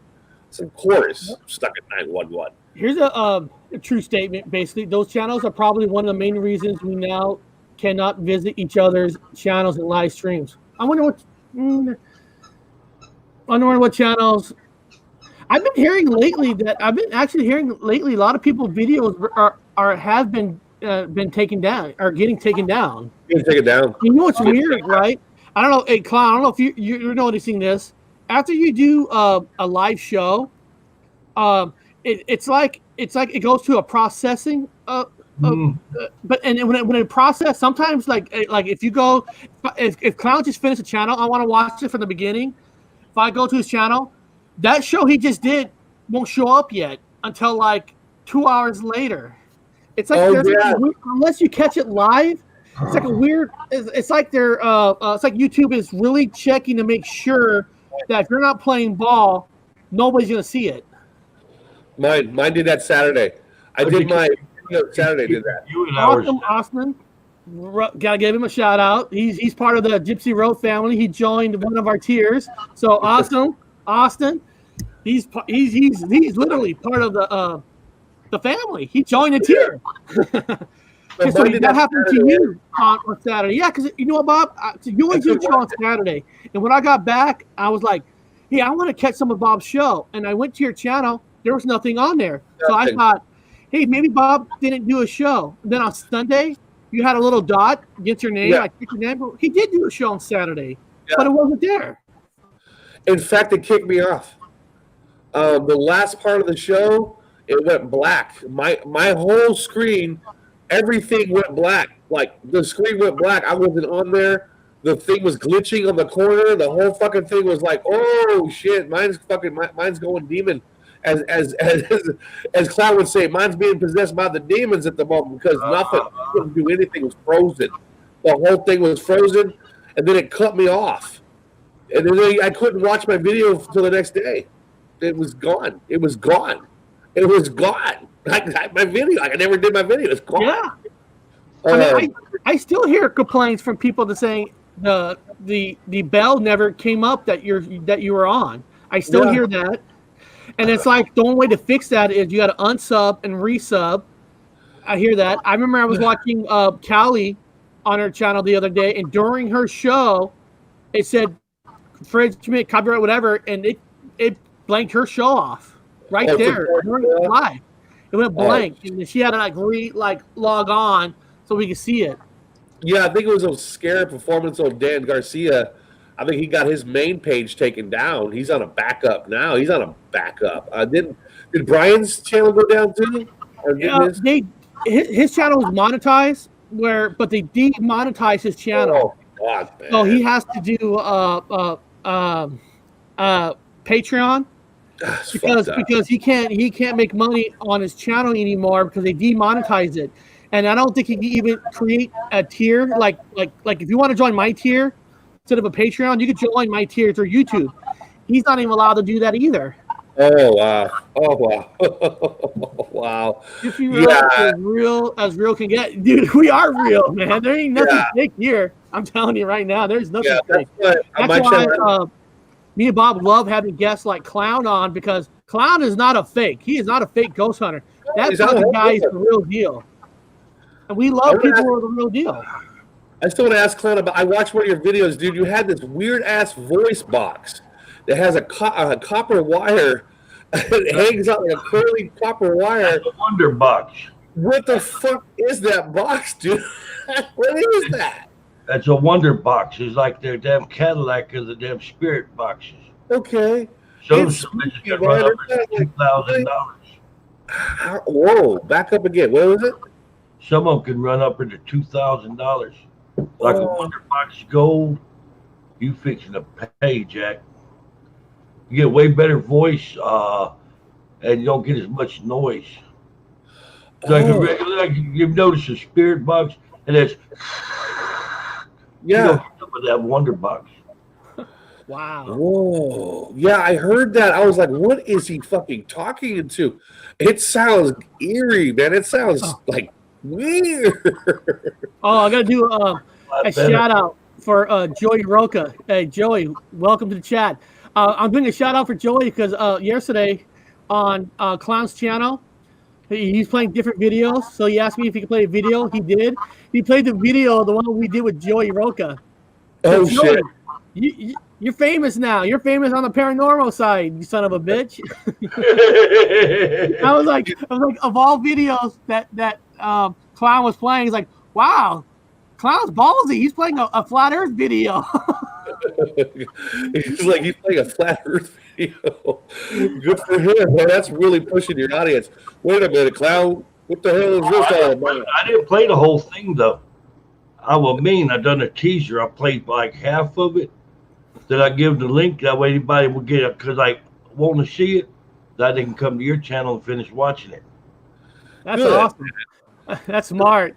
So of course, I'm stuck at 911. Here's a true statement, basically. Those channels are probably one of the main reasons we now cannot visit each other's channels and live streams. I wonder what channels. I've been hearing lately a lot of people's videos have been taken down, are getting taken down. You take it down. You know what's weird, right? I don't know, hey, Clown, I don't know if you're noticing this. After you do a live show, it's like it goes to a processing. But when it process, sometimes like if you go, if Clown just finished a channel, I want to watch it from the beginning. If I go to his channel, that show he just did won't show up yet until like 2 hours later. It's like unless you catch it live, it's like a weird. It's like they're it's like YouTube is really checking to make sure that if you're not playing ball, nobody's gonna see it. Mine did that Saturday. Saturday did that. Austin, gotta give him a shout out. He's part of the Gypsy Road family. He joined one of our tiers. So Austin, he's literally part of the family. He joined a tier. So that happened to you on Saturday. Yeah, because you know what, Bob? You always do a show on Saturday. And when I got back, I was like, hey, I want to catch some of Bob's show. And I went to your channel. There was nothing on there. So I thought, hey, maybe Bob didn't do a show. And then on Sunday, you had a little dot against your name. I picked your name. He did do a show on Saturday, but it wasn't there. In fact, it kicked me off. The last part of the show, it went black. My whole screen, everything went black. Like the screen went black. I wasn't on there. The thing was glitching on the corner. The whole fucking thing was like, oh shit, mine's going demon. As Clown would say, mine's being possessed by the demons at the moment because nothing, couldn't do anything, was frozen. The whole thing was frozen, and then it cut me off. And then I couldn't watch my video until the next day. It was gone. It was gone. My video, I never did my video. It's gone. Yeah. I still hear complaints from people that saying the bell never came up that you were on. I still hear that. And it's like the only way to fix that is you got to unsub and resub. I hear that. I remember I was watching Callie on her channel the other day, and during her show, it said infringement, copyright, whatever, and it blanked her show off right there during the live. It went blank, and she had to log on so we could see it. Yeah, I think it was a scary performance of Dan Garcia. I think he got his main page taken down. He's on a backup now. Did Brian's channel go down too? His channel was monetized, but they demonetized his channel. Oh God, man. So he has to do Patreon because he can't make money on his channel anymore because they demonetized it. And I don't think he can even create a tier like if you want to join my tier instead of a Patreon, you can join my tier through YouTube. he's not even allowed to do that either. Oh wow! Oh wow! Wow! Gypsy Road is as real can get, dude. We are real, man. There ain't nothing fake here. I'm telling you right now, there's nothing fake. That's why me and Bob love having guests like Clown on, because Clown is not a fake. He is not a fake ghost hunter. That fucking guy is the real deal, and we love people who are the real deal. I still want to ask Clown about. I watched one of your videos, dude. You had this weird ass voice box that has a copper wire. It hangs out like a curly copper wire. That's a wonder box. What the fuck is that box, dude? What is that? That's a wonder box. It's like their damn Cadillac or the damn spirit boxes. Okay. Some can run up to $2,000. Whoa! Back up again. What was it? Some of them can run up into $2,000. Like a wonder box gold. You fixing to pay, Jack. You get way better voice, and you don't get as much noise. Like you've noticed a spirit box, and it's you don't get up with that wonder box. Wow. Whoa. Yeah, I heard that. I was like, what is he fucking talking into? It sounds eerie, man. It sounds like weird. Oh, I gotta do a shout out for Joey Roca. Hey, Joey, welcome to the chat. I'm doing a shout out for Joey because yesterday on Clown's channel, he's playing different videos. So he asked me if he could play a video. He did. He played the video, the one we did with Joey Roca. Oh, Joey, shit. You're famous now. You're famous on the paranormal side, you son of a bitch. I was like, of all videos that Clown was playing, he's like, wow, Clown's ballsy. He's playing a flat Earth video. He's playing a flat Earth video. Good for him, man. That's really pushing your audience. Wait a minute, Clown. What the hell is this all about? I didn't play the whole thing though. I done a teaser. I played like half of it. Then I give the link. That way anybody will get it, because I want to see it. That they can come to your channel and finish watching it. That's awesome. That's smart.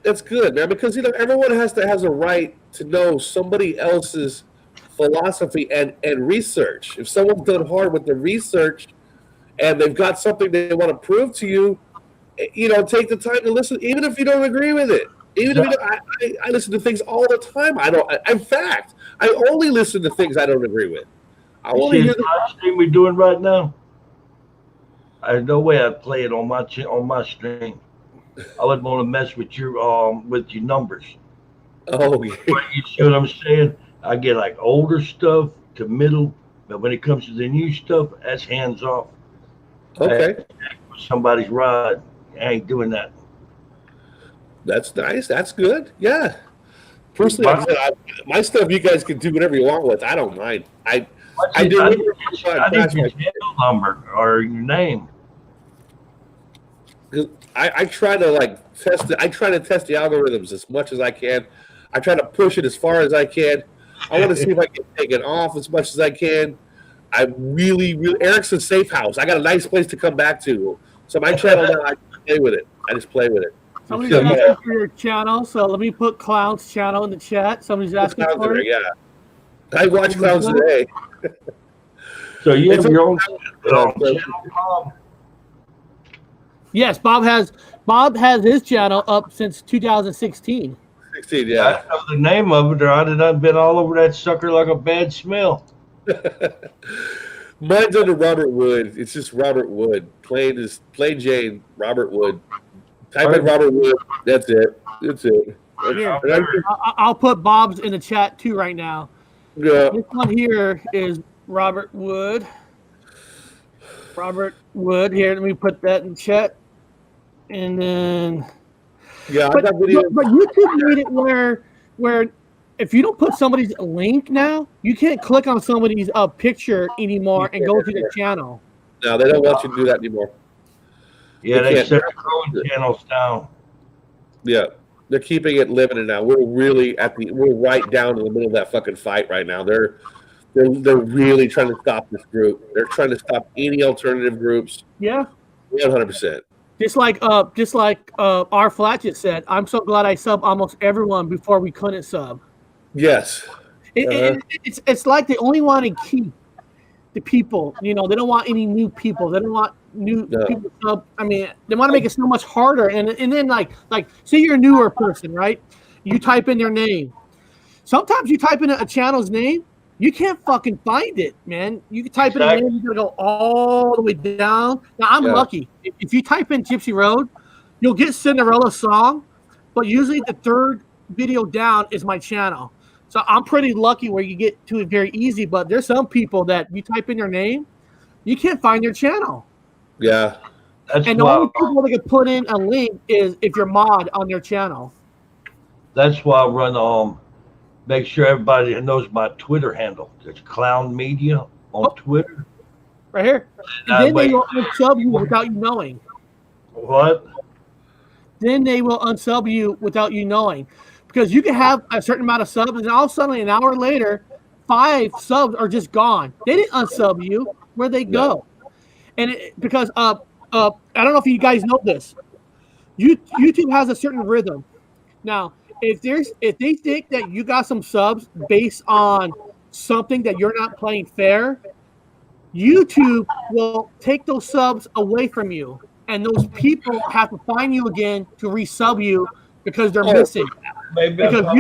That's good, man, because everyone has a right to know somebody else's philosophy and research. If someone's done hard with the research and they've got something they want to prove to you, take the time to listen, even if you don't agree with it. Even if I listen to things all the time. In fact, I only listen to things I don't agree with. I only hear the stream we're doing right now. There's no way I'd play it on my stream. I wouldn't want to mess with your numbers. Oh, yeah. You see what I'm saying? I get like older stuff to middle, but when it comes to the new stuff, that's hands off. Okay. Somebody's ride. I ain't doing that. That's nice. That's good. Yeah. Personally, my stuff you guys can do whatever you want with. I don't mind. I need your channel number or your name. I try to test it. I try to test the algorithms as much as I can. I try to push it as far as I can. I want to see if I can take it off as much as I can. I really, Eric's a safe house. I got a nice place to come back to. So my channel now, I play with it. I just play with it. Somebody's asking for your channel, so let me put Clown's channel in the chat. Somebody's asking for it. Yeah, I watch Clowns today. So you have your own channel? Yes, Bob has his channel up since 2016. 16, yeah. I don't know the name of it, or I'd have been all over that sucker like a bad smell. Mine's under Robert Wood. It's just Robert Wood. Plain Jane, Robert Wood. Type in Robert Wood. That's it. Here, I'll put Bob's in the chat too right now. Yeah. This one here is Robert Wood. Robert Wood. Here, let me put that in chat. And then I got videos. But YouTube made it where if you don't put somebody's link now, you can't click on somebody's picture anymore and go to the channel. No, they don't want you to do that anymore. Yeah, they shut the growing channels down. Yeah, they're keeping it limited now. We're right down in the middle of that fucking fight right now. They're really trying to stop this group. They're trying to stop any alternative groups. Yeah, 100%. Just like our Flat just said, I'm so glad I sub almost everyone before we couldn't sub. Yes. It's like they only want to keep the people. They don't want any new people. They don't want new people. I mean, they want to make it so much harder. And then like say you're a newer person, right? You type in their name. Sometimes you type in a channel's name, you can't fucking find it, man. You can type in a name, you gotta go all the way down. Now I'm lucky. If you type in Gypsy Road, you'll get Cinderella's song, but usually the third video down is my channel. So I'm pretty lucky where you get to it very easy, but there's some people that you type in their name, you can't find their channel. Yeah. And the only people that can put in a link is if you're mod on their channel. That's why I run make sure everybody knows my Twitter handle. It's Clown Media on Twitter. Right here. And then they will unsub you without you knowing. What? Then they will unsub you without you knowing. Because you can have a certain amount of subs, and all of a sudden, an hour later, 5 subs are just gone. They didn't unsub you. Where'd they go? And because I don't know if you guys know this. YouTube has a certain rhythm. Now, if they think that you got some subs based on something that you're not playing fair, YouTube will take those subs away from you, and those people have to find you again to resub you because they're missing. Maybe because I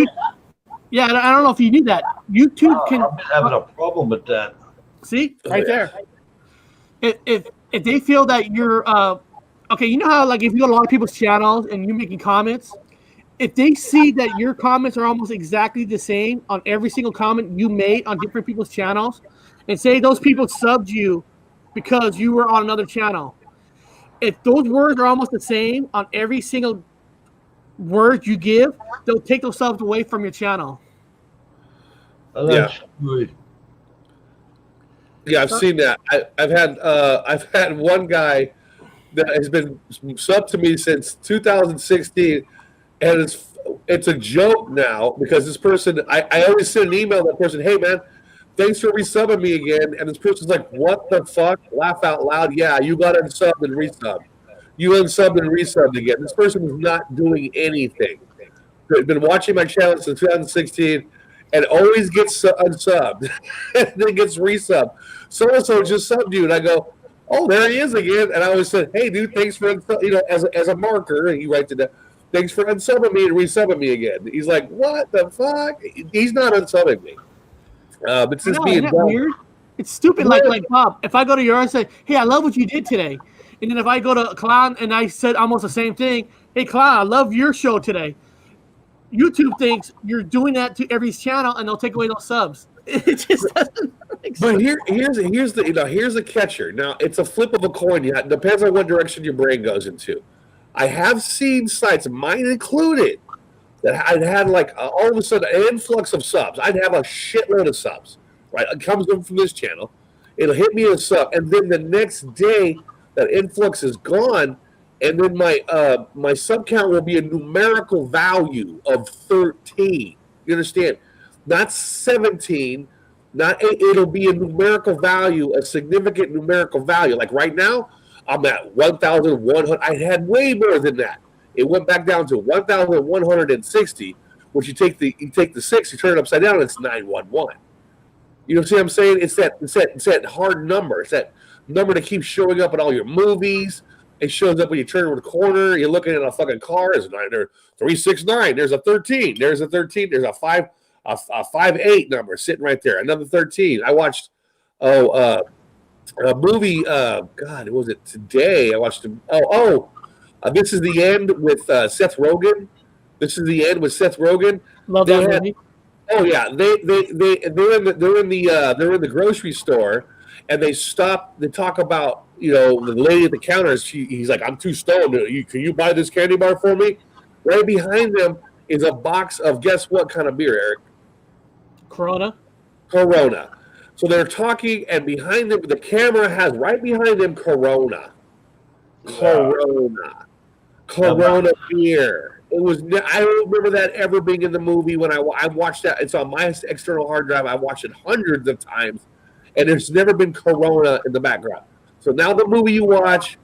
don't know if you knew that. YouTube can. I'm having a problem with that. See, right there. If they feel that you're okay, you know how like if you go to a lot of people's channels and you're making comments. If they see that your comments are almost exactly the same on every single comment you made on different people's channels, and say those people subbed you because you were on another channel, if those words are almost the same on every single word you give, they'll take those subs away from your channel. Oh, that's good. Yeah, I've seen that. I've had one guy that has been subbed to me since 2016. And it's a joke now because this person, I always send an email to that person, hey, man, thanks for resubbing me again. And this person's like, what the fuck? Laugh out loud. Yeah, you got unsubbed and resubbed. You unsubbed and resubbed again. This person is not doing anything. They've been watching my channel since 2016 and always gets unsubbed and then gets resubbed. So-and-so just subbed you. And I go, oh, there he is again. And I always said, hey, dude, thanks for, as a marker. And he writes it down. Thanks for unsubbing me and resubbing me again. He's like, what the fuck? He's not unsubbing me. It's just being dumb. Weird? It's stupid. Like Bob, if I go to yours and say, hey, I love what you did today. And then if I go to Clown and I said almost the same thing, hey, Clown, I love your show today. YouTube thinks you're doing that to every channel and they'll take away those subs. It just doesn't make sense. But here's the catcher. Now, it's a flip of a coin. Yeah, it depends on what direction your brain goes into. I have seen sites, mine included, that I'd had like all of a sudden an influx of subs. I'd have a shitload of subs, right? It comes in from this channel. It'll hit me as a sub. And then the next day, that influx is gone. And then my sub count will be a numerical value of 13. You understand? Not 17. It'll be a numerical value, a significant numerical value. Like right now, I'm at 1,100. I had way more than that. It went back down to 1,160, which you take the 6, you turn it upside down, and it's 911. You know what I'm saying? It's that hard number. It's that number that keeps showing up in all your movies. It shows up when you turn the corner. You're looking at a fucking car. There's 369. There's a 13. There's a 13. There's a 5'8" number sitting right there. Another 13. I watched a movie. God, was it today? I watched. This is the end with Seth Rogen. This is the end with Seth Rogen. Love that movie. Oh yeah, they're in the grocery store, and they stop. They talk about the lady at the counter. He's like, I'm too stoned. Can you buy this candy bar for me? Right behind them is a box of guess what kind of beer, Eric? Corona. So they're talking, and behind them, the camera has right behind them Corona beer. It was. I don't remember that ever being in the movie when I watched that. It's on my external hard drive. I watched it hundreds of times, and there's never been Corona in the background. So now the movie you watch,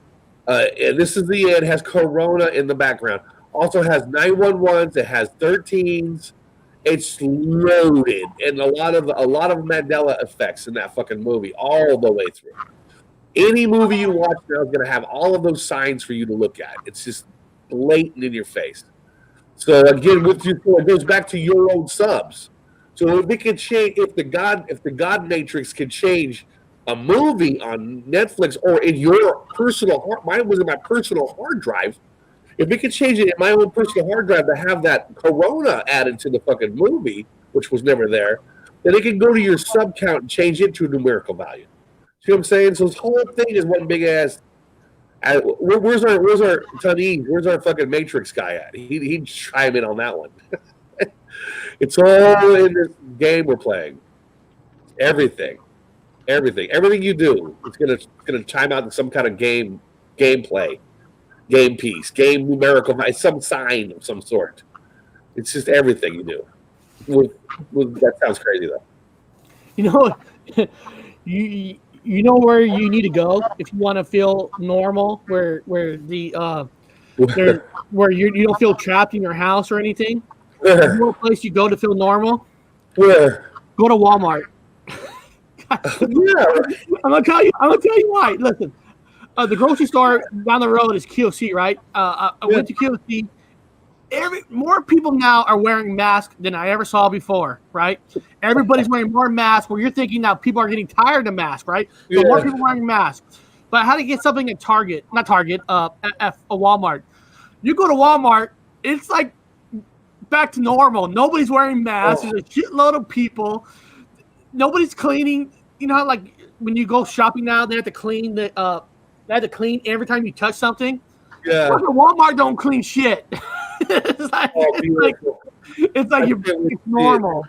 and this is the end, has Corona in the background. Also has 911s. It has 13s. It's loaded, and a lot of Mandela effects in that fucking movie all the way through. Any movie you watch now is going to have all of those signs for you to look at. It's just blatant in your face. So again, it goes back to your own subs. So if it can change, if the God Matrix can change a movie on Netflix or in your personal, mine was in my personal hard drive. If it could change it in my own personal hard drive to have that Corona added to the fucking movie, which was never there, then it can go to your sub count and change it to a numerical value. See what I'm saying? So this whole thing is one big ass. Where's our Tunny? Where's our fucking Matrix guy at? He'd chime in on that one. It's all in this game we're playing. Everything you do, it's gonna chime out in some kind of gameplay, game piece, game numerical, some sign of some sort. It's just everything you do. That sounds crazy though. You know, you know where you need to go if you want to feel normal, where you don't feel trapped in your house or anything. There's no place you go to feel normal. Where? Go to Walmart. Yeah. I'm gonna tell you why. Listen, the grocery store down the road is QFC, right? I went to QFC. More people now are wearing masks than I ever saw before, right? Everybody's wearing more masks. Where you're thinking now people are getting tired of masks, right? So more people wearing masks. But how to get something at at a Walmart? You go to Walmart, it's like back to normal. Nobody's wearing masks. There's a shitload of people. Nobody's cleaning. You know how like when you go shopping now, they have to clean every time you touch something. Yeah. Walmart don't clean shit. it's normal.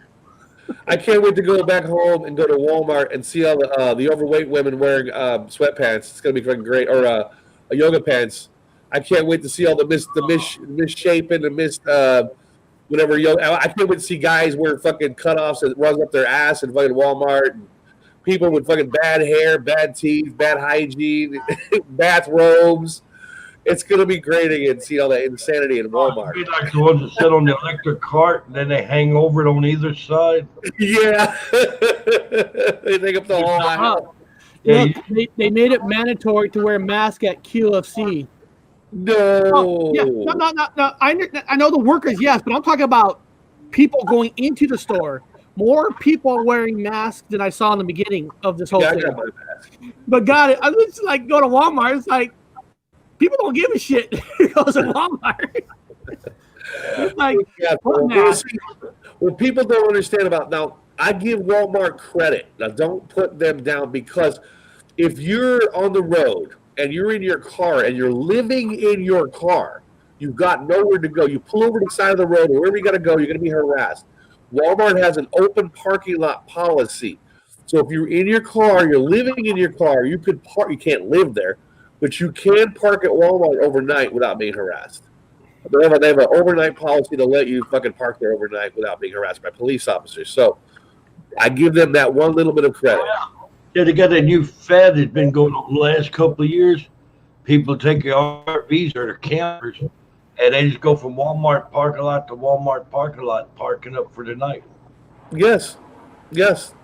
I can't wait to go back home and go to Walmart and see all the overweight women wearing sweatpants. It's gonna be fucking great, or yoga pants. I can't wait to see all the misshapen and whatever yoga. I can't wait to see guys wearing fucking cutoffs that runs up their ass in fucking Walmart. And people with fucking bad hair, bad teeth, bad hygiene, bathrobes. It's gonna be great again. See all that insanity in Walmart. Be like the ones that sit on the electric cart and then they hang over it on either side. Yeah, they take up the whole aisle. Look, they made it mandatory to wear a mask at QFC. No. Oh, yeah, no. I know the workers, yes, but I'm talking about people going into the store. More people wearing masks than I saw in the beginning of this whole thing. I got my mask. But got it. I just like go to Walmart. It's like people don't give a shit. It goes to Walmart. It's like what people don't understand about now. I give Walmart credit. Now, don't put them down, because if you're on the road and you're in your car and you're living in your car, you've got nowhere to go. You pull over to the side of the road, or wherever you got to go, you're going to be harassed. Walmart has an open parking lot policy. So if you're in your car, you're living in your car, you could park. You can't live there, but you can park at Walmart overnight without being harassed. They have an overnight policy to let you fucking park there overnight without being harassed by police officers. So I give them that one little bit of credit. Yeah, they got a new fad that's been going on the last couple of years. People take their RVs or their campers, and they just go from Walmart parking lot to Walmart parking lot, parking up for the night. Yes,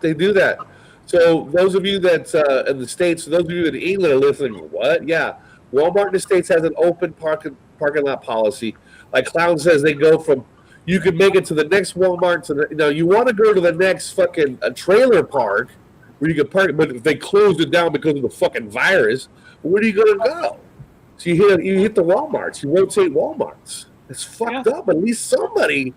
they do that. So those of you that's in the States, those of you in England are listening, what? Yeah, Walmart in the States has an open parking lot policy. Like Klowns says, they go from, you can make it to the next Walmart, you want to go to the next fucking trailer park where you can park, but if they closed it down because of the fucking virus, where are you going to go? So you hit the Walmarts, you rotate Walmarts. It's fucked up. At least somebody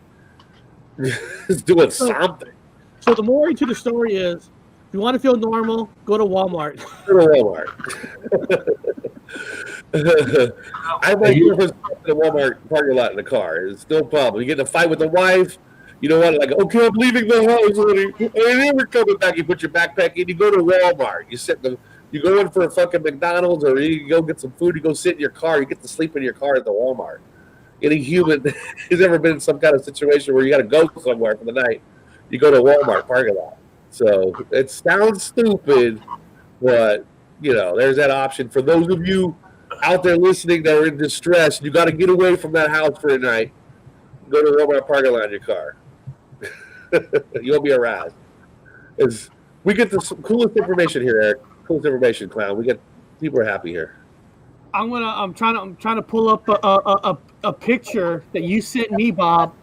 is doing something. So the moral to the story is, if you want to feel normal, go to Walmart. Go to Walmart. I might go for the Walmart parking lot in the car. It's no problem. You get in a fight with the wife. You know what? Like, okay, I'm leaving the house. And then we're coming back. You put your backpack in. You go to Walmart. You go in for a fucking McDonald's, or you go get some food. You go sit in your car. You get to sleep in your car at the Walmart. Any human has ever been in some kind of situation where you got to go somewhere for the night, you go to Walmart parking lot. So it sounds stupid, but there's that option for those of you out there listening that are in distress. You got to get away from that house for a night. Go to Walmart parking lot in your car. You won't be harassed. We get the coolest information here, Eric. Coolest information, Clown. We get people are happy here. I'm trying to pull up a picture that you sent me, Bob.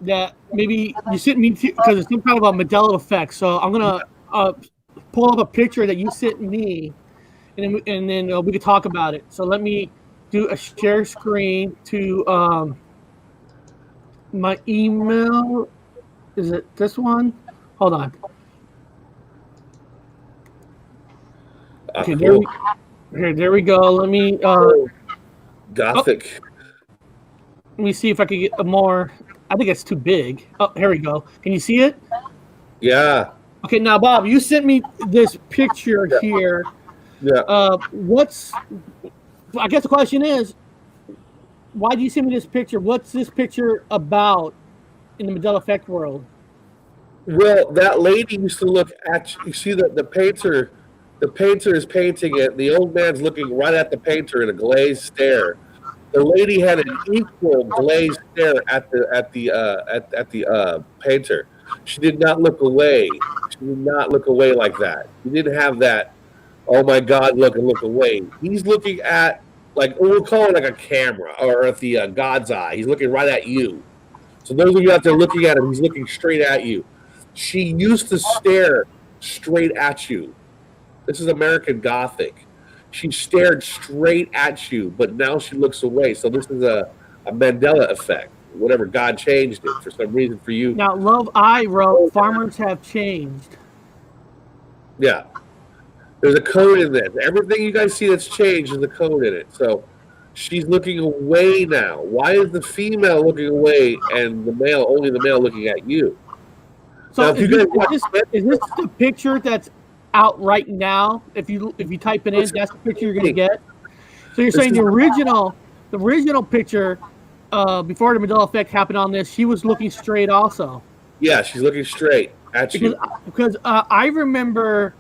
That maybe you sent me because it's some kind of a Mandela effect. So I'm gonna pull up a picture that you sent me, and then we can talk about it. So let me do a share screen to my email. Is it this one? Hold on. Okay, Cool. there we go. Let me Gothic. let me see if I can get a more. I think it's too big. Oh, here we go. Can you see it? Yeah. Okay, now Bob, you sent me this picture here. Yeah. I guess the question is, why do you send me this picture? What's this picture about in the Mandela Effect world? Well, that lady used to look at you. See the painter. The painter is painting it. The old man's looking right at the painter in a glazed stare. The lady had an equal glazed stare at the painter. She did not look away. She did not look away like that. She didn't have that. Oh my God! Look away. He's looking at we'll call it like a camera or at the God's eye. He's looking right at you. So those of you out there looking at him, he's looking straight at you. She used to stare straight at you. This is American Gothic. She stared straight at you, but now she looks away. So this is a Mandela effect. Whatever, God changed it for some reason for you. Now, Love I wrote, farmers have changed. Yeah. There's a code in this. Everything you guys see that's changed is a code in it. So she's looking away now. Why is the female looking away and only the male looking at you? So now, is this the picture that's out right now? If you type it in, that's the picture you're going to get. So you're saying the original picture before the Mandela Effect happened on this, she was looking straight also. Yeah, she's looking straight at you. Because I remember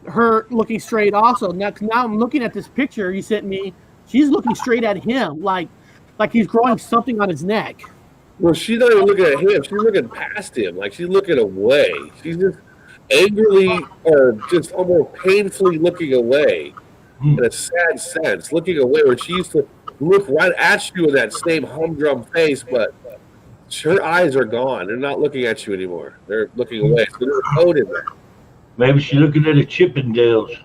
her looking straight also. Now I'm looking at this picture you sent me. She's looking straight at him, like he's growing something on his neck. Well, she's not even looking at him. She's looking past him. Like she's looking away. She's just angrily or just almost painfully looking away in a sad sense, looking away where she used to look right at you with that same humdrum face, but her eyes are gone. They're not looking at you anymore. They're looking away. So there's a code in there. Maybe she's looking at the Chippendales.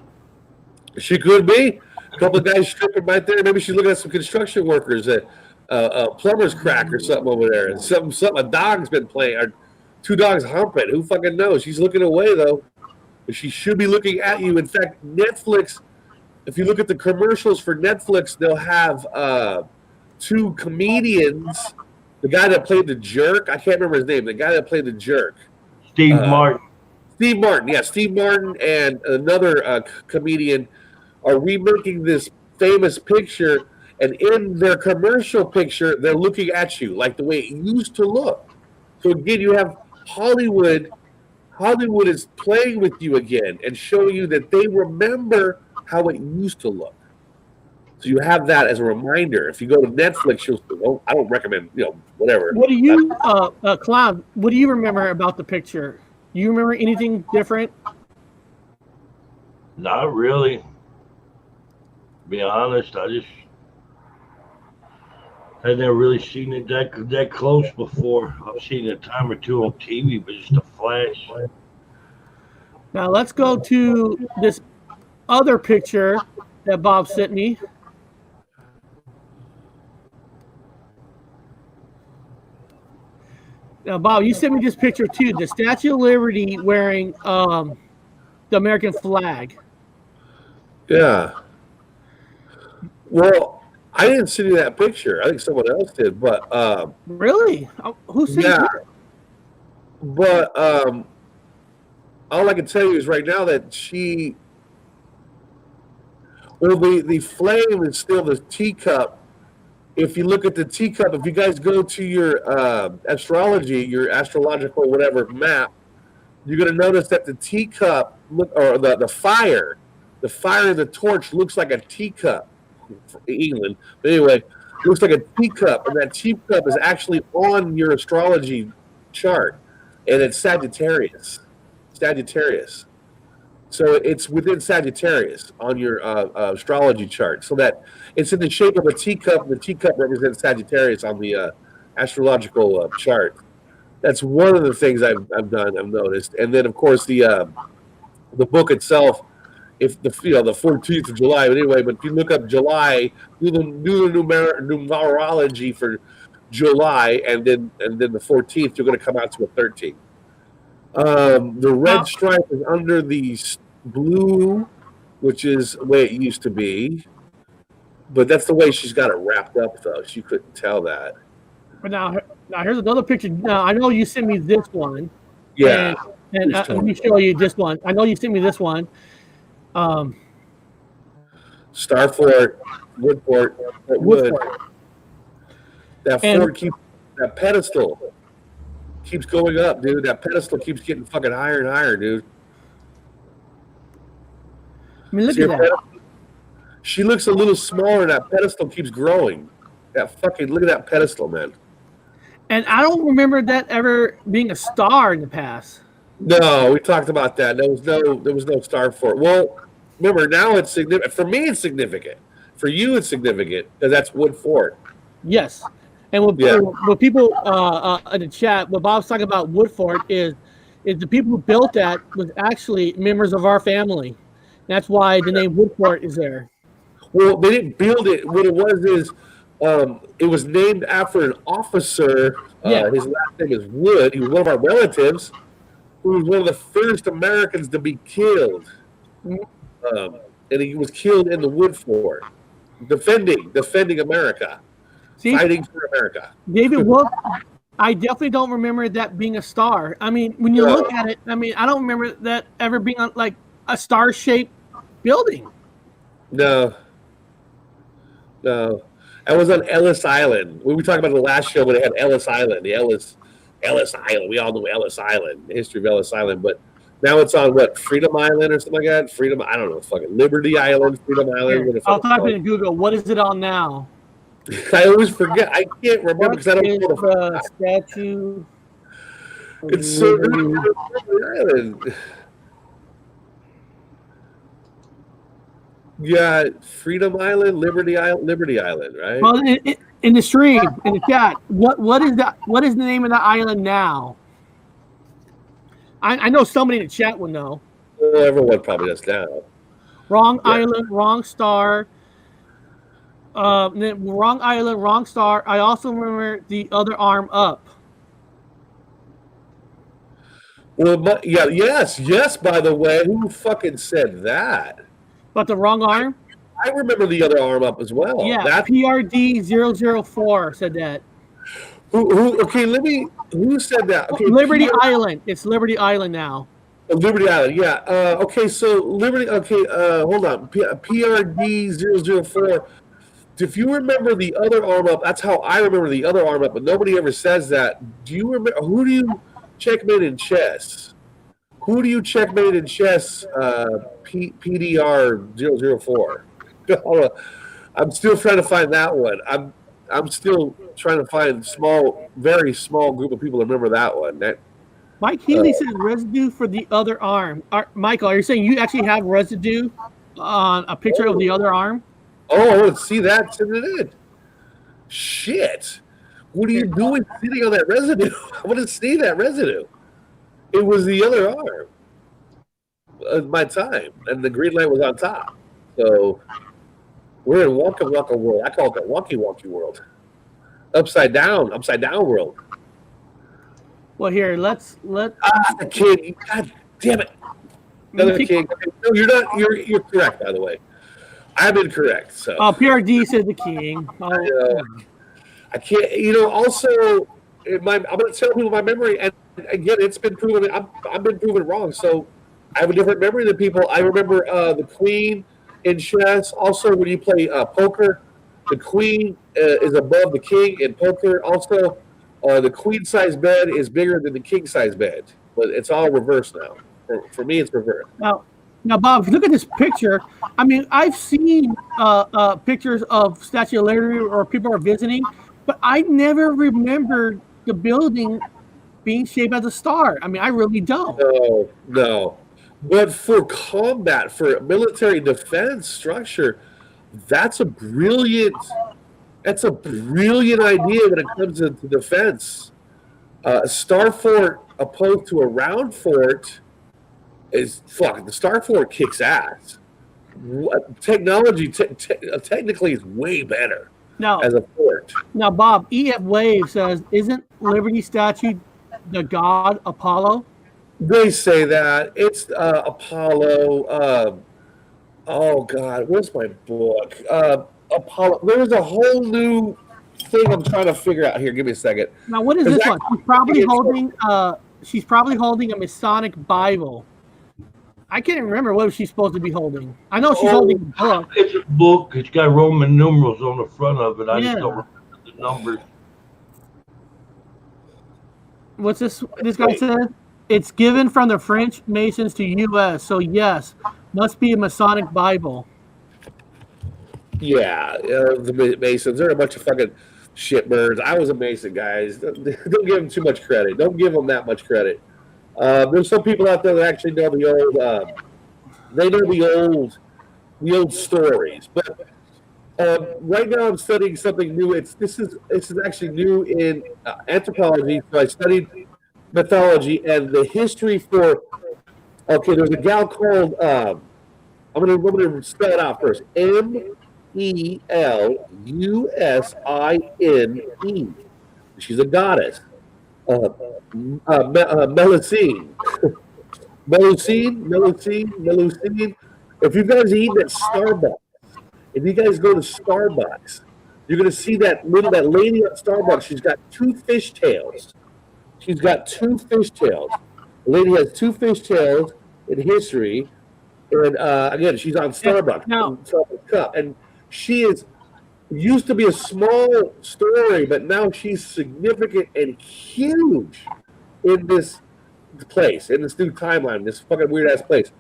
She could be. A couple of guys stripping right there. Maybe she's looking at some construction workers at a plumber's crack or something over there. And something a dog's been playing, or two dogs humping. Who fucking knows? She's looking away, though. But she should be looking at you. In fact, Netflix, if you look at the commercials for Netflix, they'll have two comedians. The guy that played the jerk, I can't remember his name. The guy that played the jerk. Steve Martin. Steve Martin, yeah. Steve Martin and another comedian are remaking this famous picture, and in their commercial picture, they're looking at you like the way it used to look. So again, you have Hollywood. Hollywood is playing with you again and showing you that they remember how it used to look. So you have that as a reminder. If you go to Netflix, you'll. I don't recommend, whatever. What do you, Clown? What do you remember about the picture? Do you remember anything different? Not really. To be honest, I never really seen it that close before. I've seen it a time or two on TV, but just a flash. Now let's go to this other picture that Bob sent me. Now, Bob, you sent me this picture too. The Statue of Liberty wearing the American flag. Yeah. Well, I didn't see that picture. I think someone else did, but Really? Who sent it? But all I can tell you is right now that the flame is still the teacup. If you look at the teacup, if you guys go to your astrology, your astrological whatever map, you're going to notice that the teacup, or the fire in the torch looks like a teacup for England. But anyway, it looks like a teacup, and that teacup is actually on your astrology chart, and it's Sagittarius. Sagittarius. So it's within Sagittarius on your astrology chart. So that it's in the shape of a teacup. The teacup represents Sagittarius on the astrological chart. That's one of the things I've done. I've noticed, and then of course the book itself. If the 14th of July, but anyway, but if you look up July, do the numerology for July, and then the 14th, you're going to come out to a 13. The red stripe is under the blue, which is the way it used to be, but that's the way she's got it wrapped up, though. She couldn't tell that. But now here's another picture. Now I know you sent me this one. Yeah. And let me show you this one. I know you sent me this one. Starfort, Woodfort, Wood. That Ford keeps that pedestal keeps going up, dude. That pedestal keeps getting fucking higher and higher, dude. I mean, look at that. Pedestal? She looks a little smaller. That pedestal keeps growing. Look at that pedestal, man. And I don't remember that ever being a star in the past. No, we talked about that. There was no star for it. Well, remember now it's significant. For me, it's significant. For you, it's significant because that's Wood Fort. Yes, and what people in the chat, what Bob's talking about Wood Fort is the people who built that was actually members of our family. That's why the name Wood Fort is there. Well, they didn't build it. What it was is it was named after an officer. His last name is Wood. He was one of our relatives, who was one of the first Americans to be killed. And he was killed in the Wood Fort, defending America, fighting for America. David Wolf, I definitely don't remember that being a star. I mean, when you look at it, I mean, I don't remember that ever being like a star-shaped building. No. I was on Ellis Island. We were talking about the last show when they had Ellis Island, the Ellis Island. We all know Ellis Island, the history of Ellis Island, but now it's on what, Freedom Island or something like that? Freedom, I don't know, fucking Liberty Island, Freedom Island. I'll type it in Google. What is it on now? I always forget. I can't remember because I don't know the statue. It's so Liberty Island. Yeah, Freedom Island, Liberty Island, right? Well, in the stream, in the chat, what is that? What is the name of the island now? I know somebody in the chat would know. Well, everyone probably does now. Wrong island, wrong star. Wrong island, wrong star. I also remember the other arm up. Well, yes. By the way, who fucking said that? But the wrong arm? I remember the other arm up as well. Yeah, PRD004 said that. Who? Okay, who said that? Okay, Liberty Island. It's Liberty Island now. Liberty Island, yeah. Okay, so Liberty. Okay, hold on. PRD004. If you remember the other arm up, that's how I remember the other arm up, but nobody ever says that. Do you remember? Who do you checkmate in chess? Who do you checkmate in chess? PDR004. I'm still trying to find that one. I'm still trying to find very small group of people that remember that one. Mike Healy says residue for the other arm. Michael, are you saying you actually have residue on a picture of the other arm? Oh, I want to see that. Send it in. Shit. What are you doing sitting on that residue? I want to see that residue. It was the other arm at my time, and the green light was on top. So we're in Wonka Wonka world. I call it the Wonky Wonky world. Upside down world. Well, here, let's. The king. God damn it. Another king. No, you're not. You're correct, by the way. I've been correct. So. PRD said the king. I can't. Also, I'm going to tell people my memory, and again, it's been proven. I've been proven wrong. So I have a different memory than people. I remember the queen in chess. Also, when you play poker, the queen is above the king in poker. Also, the queen size bed is bigger than the king size bed, but it's all reversed now. For me, it's reversed. Now, Bob, if you look at this picture, I mean, I've seen pictures of Statue of Liberty or people are visiting, but I never remembered the building being shaped as a star. I mean, I really don't. No. But for combat, for military defense structure, that's a brilliant idea when it comes to defense. A star fort opposed to a round fort is fuck. The star fort kicks ass. Technology technically is way better as a fort. Now, Bob, E.F. Wave says, isn't Liberty Statue the god Apollo? They say that it's Apollo. Oh God, where's my book? Apollo. There's a whole new thing I'm trying to figure out here. Give me a second. Now, what is this one? She's probably holding a Masonic Bible. I can't remember what she's supposed to be holding. I know she's holding a book. It's a book. It's got Roman numerals on the front of it. I just don't remember the numbers. What's this? This guy said it's given from the French Masons to U.S. So yes, must be a Masonic Bible. Yeah, the Masons. They're a bunch of fucking shitbirds. I was a Mason, guys. Don't give them too much credit. Don't give them that much credit. There's some people out there that actually know the old. They know the old stories. But right now, I'm studying something new. This is actually new in anthropology. So I studied mythology and the history for. Okay, there's a gal called. I'm gonna spell it out first. Melusine. She's a goddess. Melusine. Melusine. If you guys eat at Starbucks, if you guys go to Starbucks, you're gonna see that lady at Starbucks. She's got two fish tails. The lady has two fish tails in history, and again, she's on Starbucks. And she used to be a small story, but now she's significant and huge in this place, in this new timeline, this fucking weird ass place.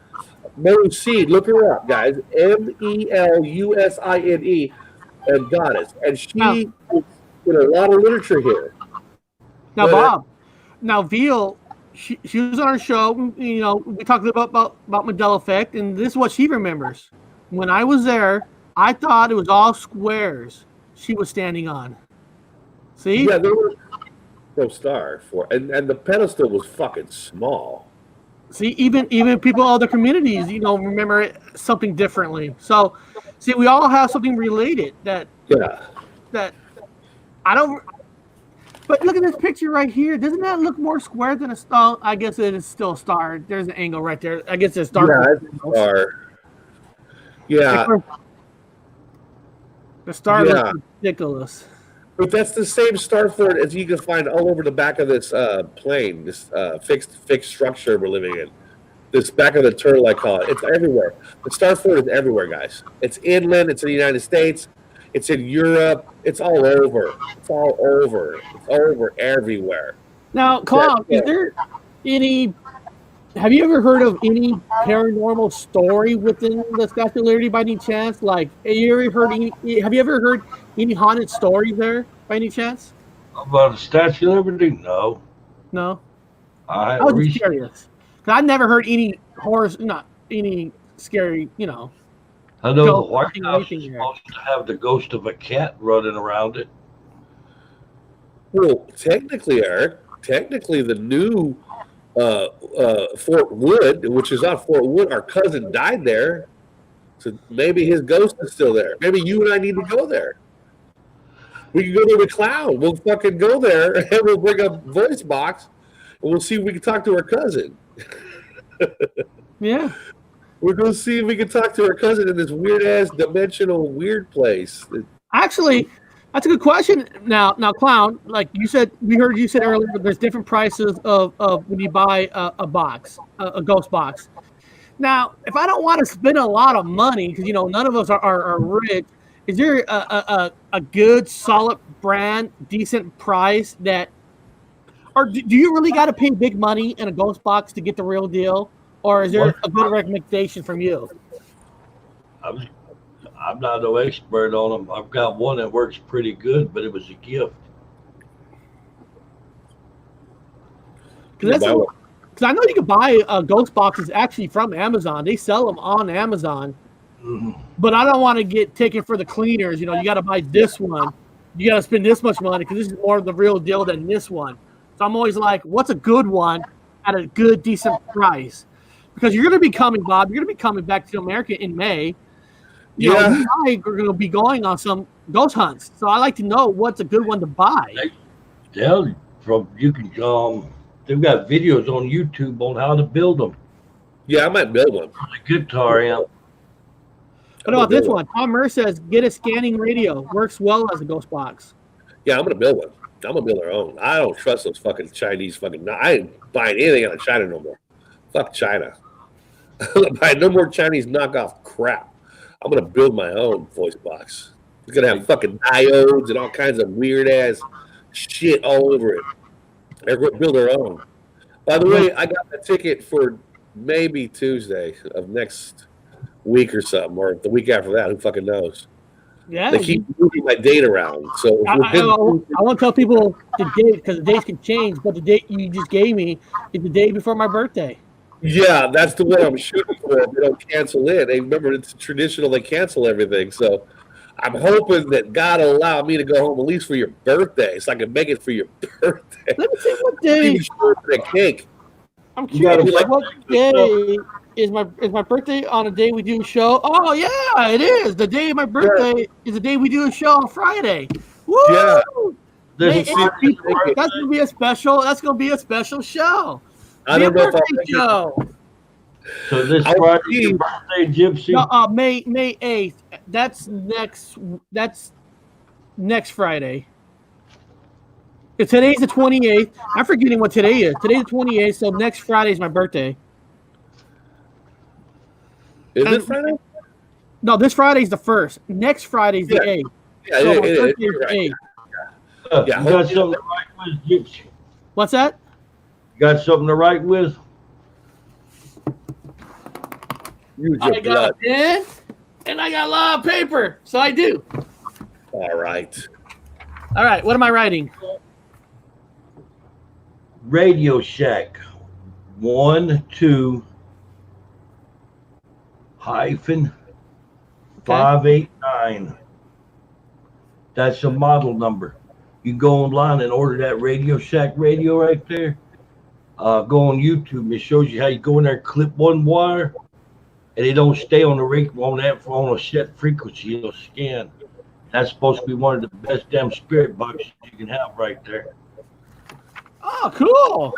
Melusine, look her up, guys. Melusine, and goddess, and she is in a lot of literature here. Now, Bob, Veal, she was on our show. You know, we talked about Mandela Effect, and this is what she remembers. When I was there, I thought it was all squares she was standing on. See? Yeah, there was no star for, and the pedestal was fucking small. See, even people of other communities, remember it something differently. So, see, we all have something related that I don't. But look at this picture right here. Doesn't that look more square than a star? I guess it is still a star. There's an angle right there. I guess it's dark. Yeah, it's a star. Yeah. The star looks ridiculous. But that's the same star fort as you can find all over the back of this plane, this fixed structure we're living in. This back of the turtle, I call it. It's everywhere. The star fort is everywhere, guys. It's inland. It's in the United States. It's in Europe. It's all over. It's all over. It's over everywhere. Now, Clown, is there any... Have you ever heard of any paranormal story within the Statue of Liberty by any chance? Like, have you ever heard any haunted stories there by any chance? About the Statue of Liberty? No. No? I was just curious. Because I've never heard any horror, not any scary, I know the White House is supposed to have the ghost of a cat running around it. Well, technically, Eric, the new Fort Wood, which is not Fort Wood, our cousin died there. So maybe his ghost is still there. Maybe you and I need to go there. We can go to the Clown. We'll fucking go there and we'll bring a voice box and we'll see if we can talk to our cousin. Yeah. We're going to see if we can talk to our cousin in this weird ass dimensional weird place. Actually, that's a good question. Now, Clown, like you said, we heard you said earlier, there's different prices of when you buy a box, a ghost box. Now, if I don't want to spend a lot of money, because none of us are rich, is there a good, solid brand, decent price or do you really got to pay big money in a ghost box to get the real deal, or is there a good recommendation from you? I'm not no expert on them. I've got one that works pretty good, but it was a gift. Because I know you can buy ghost boxes actually from Amazon. They sell them on Amazon. Mm-hmm. But I don't want to get taken for the cleaners. You know, you got to buy this one. You got to spend this much money because this is more of the real deal than this one. So I'm always like, what's a good one at a good, decent price? Because you're going to be coming, Bob. You're going to be coming back to America in May. You know, you and I are going to be going on some ghost hunts. So I like to know what's a good one to buy. Yeah, you can. They've got videos on YouTube on how to build them. Yeah, I might build one. The guitar amp. What about this one? Tom Murr says, get a scanning radio. Works well as a ghost box. Yeah, I'm going to build one. I'm going to build our own. I don't trust those fucking Chinese fucking... I ain't buying anything out of China no more. Fuck China. I'm not buying no more Chinese knockoff crap. I'm going to build my own voice box. It's going to have fucking diodes and all kinds of weird-ass shit all over it. They're going to build their own. By the way, I got a ticket for maybe Tuesday of next week or something, or the week after that. Who fucking knows? Yeah. They keep moving my date around. So I want to tell people the date because the dates can change, but the date you just gave me is the day before my birthday. yeah, that's the one I'm shooting for. If they don't cancel it. They remember it's traditional. They cancel everything. So I'm hoping that God will allow me to go home at least for your birthday, so I can make it for your birthday. Let me see what day. For the cake. I'm curious. What day is my birthday on a day we do a show? Oh yeah, it is. The day of my birthday is the day we do a show on Friday. Woo! Yeah. That's gonna be a special. That's gonna be a special show. I don't know if I'll show. So this Friday, your birthday, Gypsy? No, May 8th. That's next Friday. If today's the 28th, I'm forgetting what today is. Today's the 28th, so next Friday is my birthday. Is it Friday? No, this Friday's the 1st. Next Friday's the 8th. Yeah, so it is. the 8th. You got something to write with, Gypsy? What's that? You got something to write with? I got a pen and I got a lot of paper, so I do. All right. What am I writing? Radio Shack 12-589. That's a model number. You go online and order that Radio Shack radio right there. Go on YouTube. It shows you how you go in there and clip one wire, and it don't stay on the on a set frequency. It'll scan. That's supposed to be one of the best damn spirit boxes you can have right there. Oh, cool.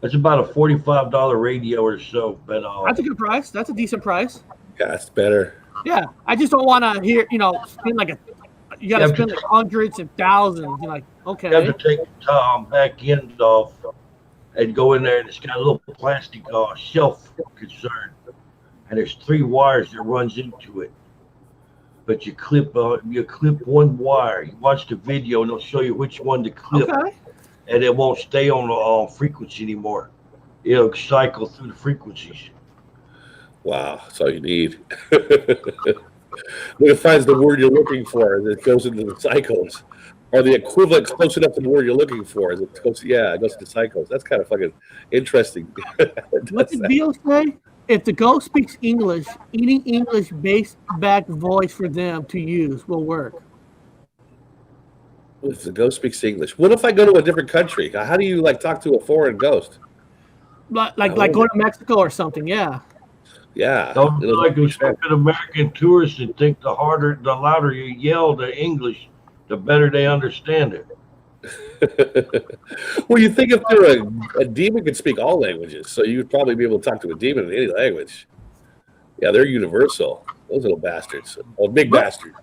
That's about a $45 radio or so. But that's a good price. That's a decent price. Yeah, it's better. Yeah, I just don't want to hear, spend you got to spend like hundreds and thousands. You're like, okay. You have to take the back end off and go in there, and it's got a little plastic shelf concern. And there's 3 wires that runs into it. But you clip one wire. You watch the video, and it'll show you which one to clip. Okay. And it won't stay on the frequency anymore. It'll cycle through the frequencies. Wow, that's all you need. When it finds the word you're looking for, and it goes into the cycles, or the equivalent close enough to the word you're looking for, as it goes, it goes into cycles. That's kind of fucking interesting. What did Beal say? If the ghost speaks English, any English-based back voice for them to use will work. If the ghost speaks English, what if I go to a different country? How do you talk to a foreign ghost? Like going to Mexico or something? Yeah. Yeah. Don't be like those fucking American tourists that think the louder you yell the English, the better they understand it. Well, you think if they're a demon could speak all languages, so you would probably be able to talk to a demon in any language. Yeah, they're universal. Those little bastards. Oh, big bastard.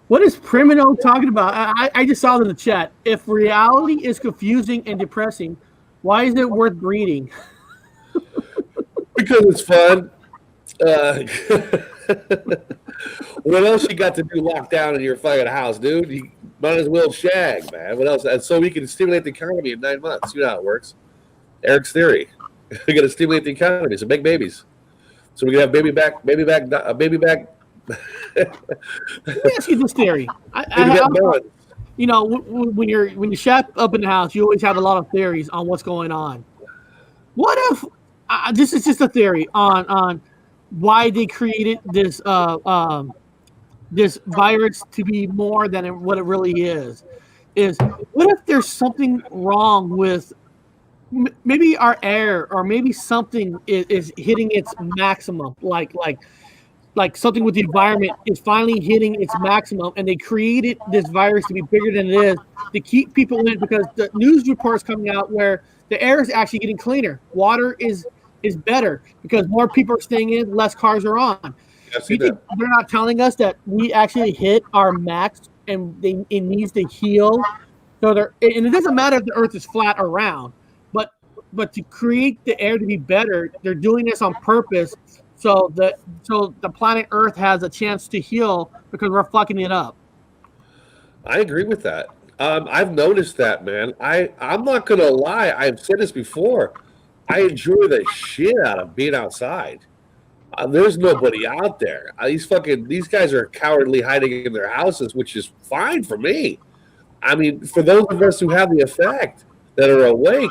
What is Primino talking about? I just saw it in the chat. If reality is confusing and depressing, why is it worth breeding? Because it's fun. What else you got to do locked down in your fucking house, dude? You might as well shag, man. What else? And so we can stimulate the economy in 9 months. You know how it works. Eric's theory. We got to stimulate the economy, so make babies. So we can have baby back. Let me ask you this theory. When you shop up in the house, you always have a lot of theories on what's going on. What if this is just a theory on why they created this this virus to be more than what it really is? Is what if there's something wrong with maybe our air, or maybe something is hitting its maximum, like something with the environment is finally hitting its maximum, and they created this virus to be bigger than it is to keep people in, because the news reports coming out where the air is actually getting cleaner, water is better because more people are staying in, less cars are on. You think they're not telling us that we actually hit our max and it needs to heal? So and it doesn't matter if the Earth is flat or round, but to create the air to be better, they're doing this on purpose. So the planet Earth has a chance to heal because we're fucking it up. I agree with that. I've noticed that, man. I'm not gonna lie. I've said this before. I enjoy the shit out of being outside. There's nobody out there. These guys are cowardly hiding in their houses, which is fine for me. I mean, for those of us who have the effect that are awake,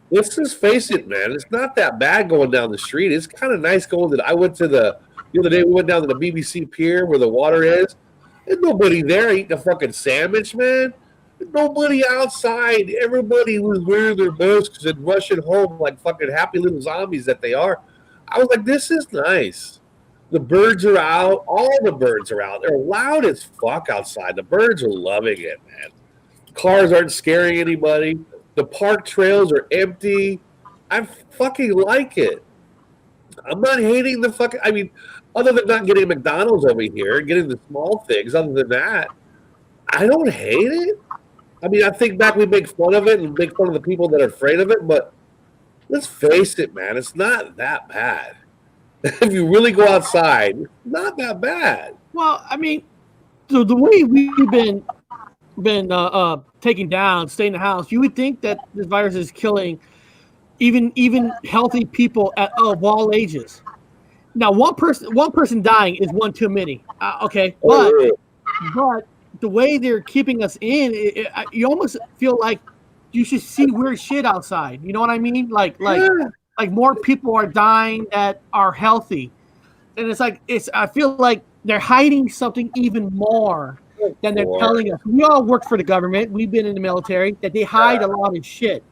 let's just face it, man. It's not that bad going down the street. It's kind of nice going I went to the other day. We went down to the BBC Pier where the water is. There's nobody there eating a fucking sandwich, man. There's nobody outside. Everybody was wearing their masks and rushing home like fucking happy little zombies that they are. I was like, this is nice. The birds are out. All the birds are out. They're loud as fuck outside. The birds are loving it, man. Cars aren't scaring anybody. The park trails are empty. I fucking like it. I'm not hating the fucking... I mean, other than not getting McDonald's over here, getting the small things, other than that, I don't hate it. I mean, I think back we make fun of it and make fun of the people that are afraid of it, but let's face it, man, it's not that bad. If you really go outside, it's not that bad. Well, I mean, the way we've been taken down, stay in the house, you would think that this virus is killing even healthy people of all ages. Now, one person dying is one too many. Okay, but the way they're keeping us in, you almost feel like you should see weird shit outside. You know what I mean? Like more people are dying that are healthy, and I feel like they're hiding something even more than they're telling us. We all work for the government. We've been in the military. That they hide a lot of shit.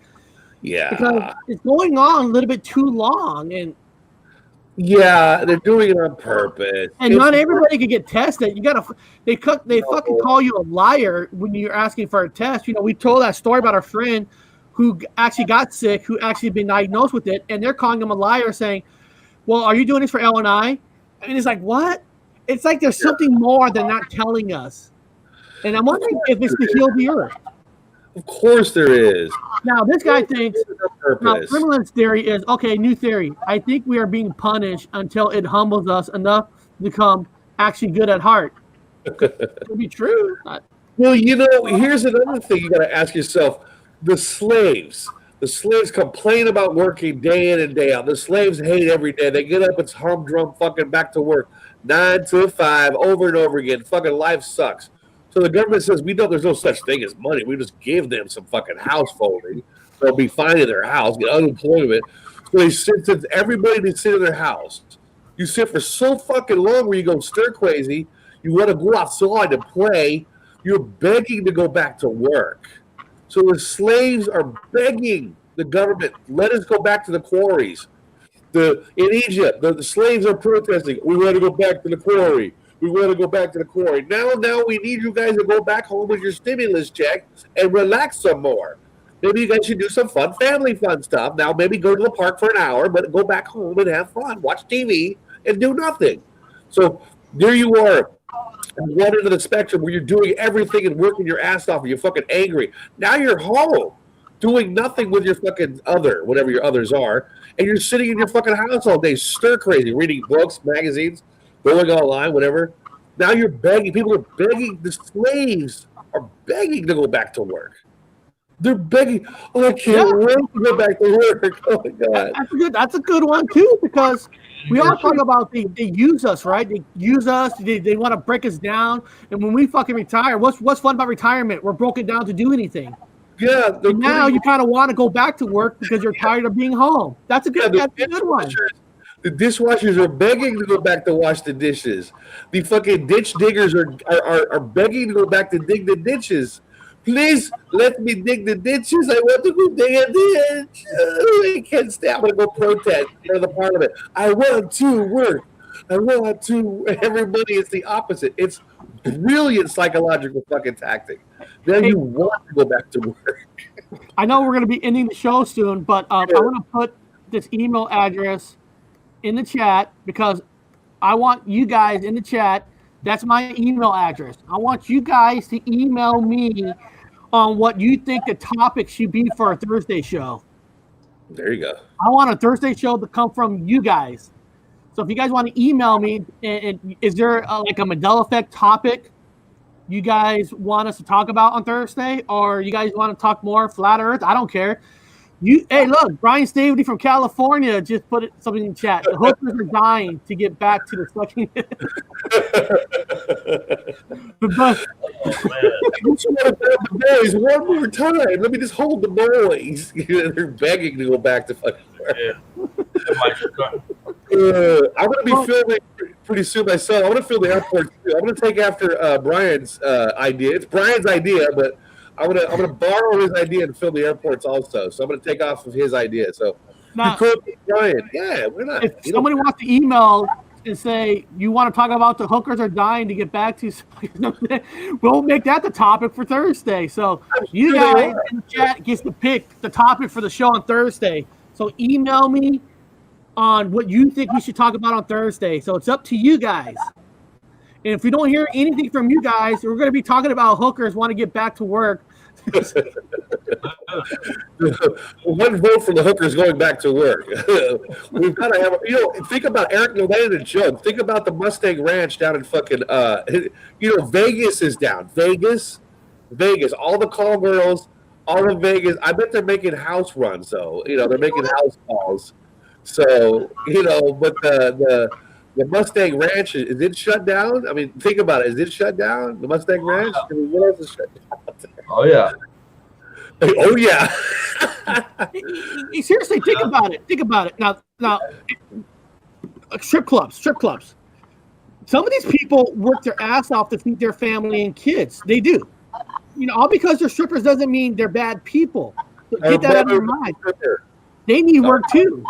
Yeah, because it's going on a little bit too long, and yeah, they're doing it on purpose. And not everybody can get tested. They fucking call you a liar when you're asking for a test. You know, we told that story about our friend who actually got sick, who actually been diagnosed with it, and they're calling him a liar, saying, "Well, are you doing this for L&I?" And it's like, what? It's like there's something more than not telling us. And I'm wondering if it's to heal the earth. Of course there is. Now, this guy thinks, Kremlin's theory is, okay, new theory. I think we are being punished until it humbles us enough to become actually good at heart. Could be true. Well, you know, here's another thing you got to ask yourself. The slaves complain about working day in and day out. The slaves hate every day. They get up, it's humdrum, fucking back to work. 9 to 5, over and over again. Fucking life sucks. So the government says, we know there's no such thing as money. We just give them some fucking house folding. They'll be fine in their house, get unemployment. So they sentence everybody to sit in their house. You sit for so fucking long where you go stir crazy. You want to go outside and play. You're begging to go back to work. So the slaves are begging the government, let us go back to the quarries. In Egypt, the slaves are protesting. We want to go back to the quarry. We want to go back to the quarry. Now we need you guys to go back home with your stimulus check and relax some more. Maybe you guys should do some family fun stuff. Now maybe go to the park for an hour, but go back home and have fun. Watch TV and do nothing. So there you are, one end of the spectrum where you're doing everything and working your ass off and you're fucking angry. Now you're home doing nothing with your fucking other, whatever your others are, and you're sitting in your fucking house all day, stir crazy, reading books, magazines, going online, whatever. Now you're begging. People are begging. The slaves are begging to go back to work. They're begging. Oh, I can't wait to go back to work. Oh my god. That's a good one too, because we all talk about they use us, right? They use us. They want to break us down. And when we fucking retire, what's fun about retirement? We're broken down to do anything. Yeah. And now you kind of want to go back to work because you're tired of being home. That's a good one. The dishwashers are begging to go back to wash the dishes. The fucking ditch diggers are begging to go back to dig the ditches. Please let me dig the ditches. I want to go dig a ditch. I can't stay. I'm going to go protest in the parliament. I want to work. I want to. Everybody is the opposite. It's brilliant psychological fucking tactic. Now you want to go back to work. I know we're going to be ending the show soon, but I want to put this email address in the chat because I want you guys in the chat. That's my email address. I want you guys to email me on what you think the topic should be for a Thursday show. There you go. I want a Thursday show to come from you guys. So if you guys want to email me, and is there like a Mandela Effect topic you guys want us to talk about on Thursday, or you guys want to talk more flat Earth? I don't care. Hey, look, Brian Stavely from California just put something in the chat. The hookers are dying to get back to the fucking. Boys, one more time. Let me just hold the boys. They're begging to go back to fucking work. I'm going to be filming pretty soon myself. I want to film the airport too. I'm going to take after Brian's idea. It's Brian's idea, but I'm gonna borrow his idea and film the airports also. So I'm gonna take off of his idea. So now, you could, Brian. Yeah, we're not. If somebody wants to email and say you want to talk about the hookers are dying to get back to, we'll make that the topic for Thursday. So you guys in the chat gets to pick the topic for the show on Thursday. So email me on what you think we should talk about on Thursday. So it's up to you guys. And if we don't hear anything from you guys, we're going to be talking about hookers want to get back to work. One vote for the hookers going back to work. We've got to have, think about Eric Nolan and joke. Think about the Mustang Ranch down in fucking, Vegas is down. Vegas. All the call girls, all of Vegas. I bet they're making house runs, though. They're making house calls. So, but the Mustang Ranch, is it shut down? I mean, think about it. Is it shut down? The Mustang Ranch? I mean, what else is shut down? Oh, yeah. Oh, yeah. Seriously, think about it. Now, strip clubs. Some of these people work their ass off to feed their family and kids. They do. All because they're strippers doesn't mean they're bad people. Get that out of your mind. They need work, too.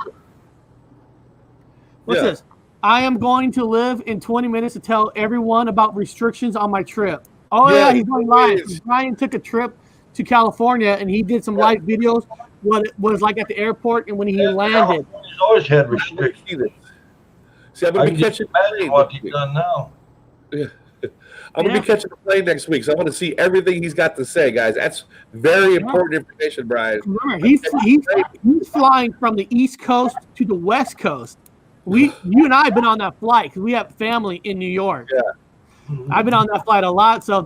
What's this? I am going to live in 20 minutes to tell everyone about restrictions on my trip. Oh, yeah, he's going live. Brian took a trip to California, and he did some live videos, what it was like at the airport and when he landed. He's always had restrictions. See, I'm going to be catching the plane. What he's done now. I'm going to be catching the plane next week, so I want to see everything he's got to say, guys. That's very important information, Brian. Remember, he's flying from the East Coast to the West Coast. You and I have been on that flight because we have family in New York. Yeah. I've been on that flight a lot, so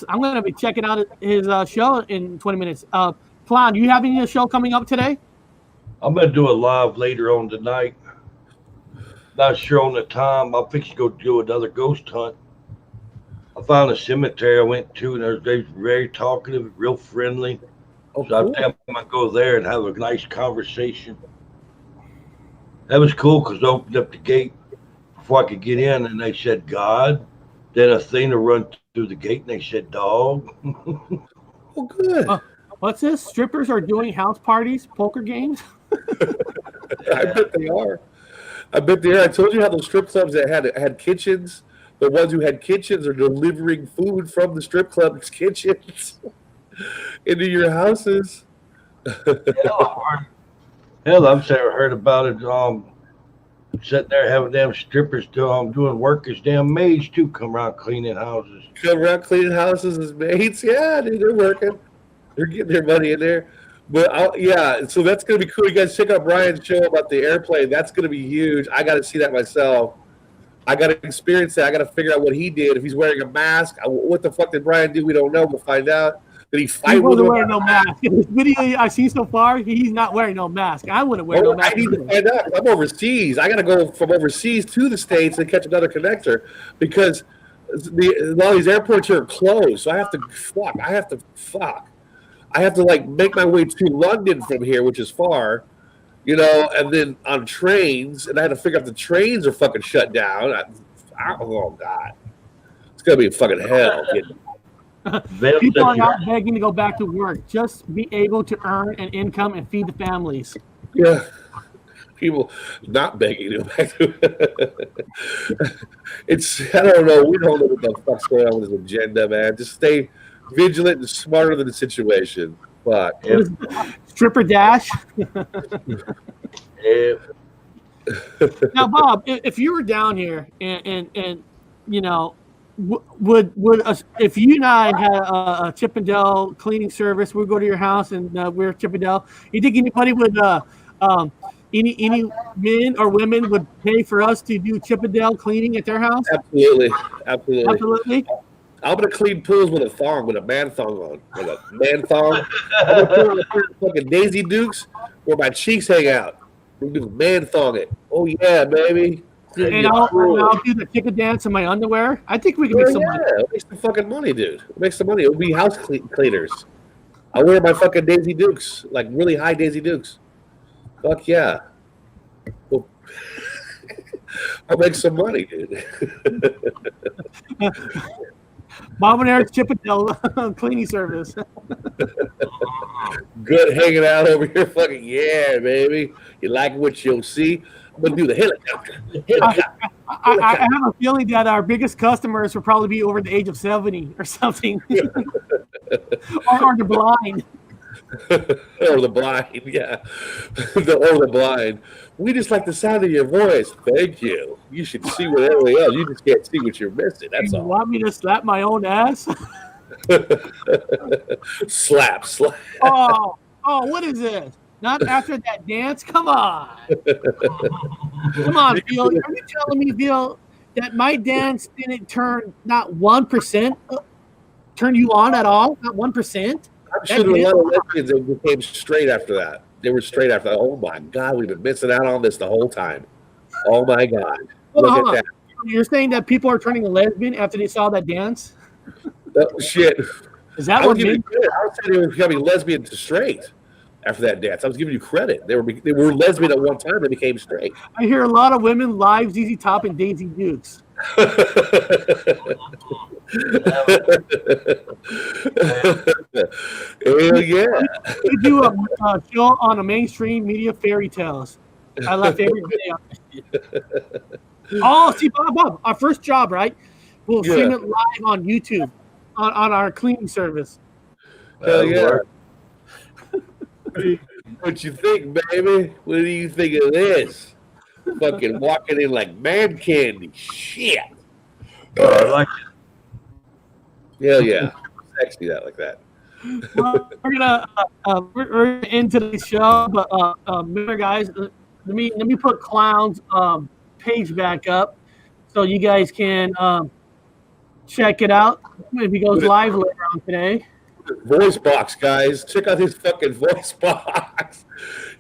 I'm going to be checking out his show in 20 minutes. Clown, do you have any show coming up today? I'm going to do a live later on tonight. Not sure on the time. I'm fixing to go do another ghost hunt. I found a cemetery I went to, and they're very talkative, real friendly. Oh, so I think I'm going to go there and have a nice conversation. That was cool because they opened up the gate before I could get in, and they said God. Then a thing to run through the gate, and they said dog. Oh, good. What's this? Strippers are doing house parties, poker games? I bet they are. I told you how those strip clubs that had kitchens, the ones who had kitchens are delivering food from the strip club's kitchens into your houses. Hell, I've heard about it. Sitting there having damn strippers doing work as damn maids too. Come around cleaning houses. Come around cleaning houses as maids. Yeah, dude, they're working. They're getting their money in there. But so that's gonna be cool. You guys check out Brian's show about the airplane. That's gonna be huge. I got to see that myself. I got to experience that. I got to figure out what he did. If he's wearing a mask, what the fuck did Brian do? We don't know. We'll find out. Did he fight with him? Wearing no mask. In this video I've seen so far, he's not wearing no mask. I wouldn't wear no mask. I need to find out. I'm overseas. I got to go from overseas to the States and catch another connector because a lot of these airports here are closed. So I have to fuck. I have to like make my way to London from here, which is far, you know, and then on trains, and I had to figure out the trains are fucking shut down. Oh God, it's gonna be fucking hell. People are not begging to go back to work. Just be able to earn an income and feed the families. Yeah. People not begging to go back to it's, I don't know. We don't know what the fuck's going on with this agenda, man. Just stay vigilant and smarter than the situation. Fuck. Yep. Stripper dash. Yeah. Now, Bob, if you were down here and you know, would if you and I had a Chippendale cleaning service, we'd go to your house and we're Chippendale. You think anybody would any men or women would pay for us to do Chippendale cleaning at their house? Absolutely. I'm gonna clean pools with a thong, with a man thong on, with a man thong. I'm gonna put on fucking Daisy Dukes where my cheeks hang out. We'll do man thong it. Oh yeah, baby. And I'll do the chicken dance in my underwear. I think we can make some money. It'll make some fucking money, dude. It'll make some money. It'll be house cleaners. I wear my fucking Daisy Dukes, like really high Daisy Dukes. Fuck yeah. Well, I'll make some money, dude. Bob and Eric's Chippendale cleaning service. Good hanging out over here. Fucking yeah, baby. You like what you'll see? I'm going to do the helicopter. I have a feeling that our biggest customers will probably be over the age of 70 or something. or the blind. Or the blind, yeah. Or the blind. We just like the sound of your voice. Thank you. You should see what everybody else. You just can't see what you're missing. That's you all. Want me to slap my own ass? Slap. Oh, what is this? Not after that dance? Come on. Come on, Phil. Are you telling me, Phil, that my dance didn't turn not 1%? Turn you on at all? Not 1%? I'm sure there were a lot of lesbians that became straight after that. They were straight after that. Oh my God, we've been missing out on this the whole time. Oh my God. Look at that. You're saying that people are turning lesbian after they saw that dance? Shit. Is that what made I would say they were becoming lesbian to straight after that dance. I was giving you credit. They were lesbian at one time. They became straight. I hear a lot of women live ZZ Top and Daisy Dukes. Hell yeah. We do a show on a mainstream media fairy tales. I laugh every day on that. Oh, see, Bob, our first job, right? We'll stream it live on YouTube on our cleaning service. Hell yeah. What you think, baby? What do you think of this? Fucking walking in like man candy. Shit. I like it. Hell yeah. Sexy that like that. Well, we're gonna end today's show, but remember, guys, let me put Klowns page back up so you guys can check it out if he goes live later on today. Voice box, guys. Check out his fucking voice box.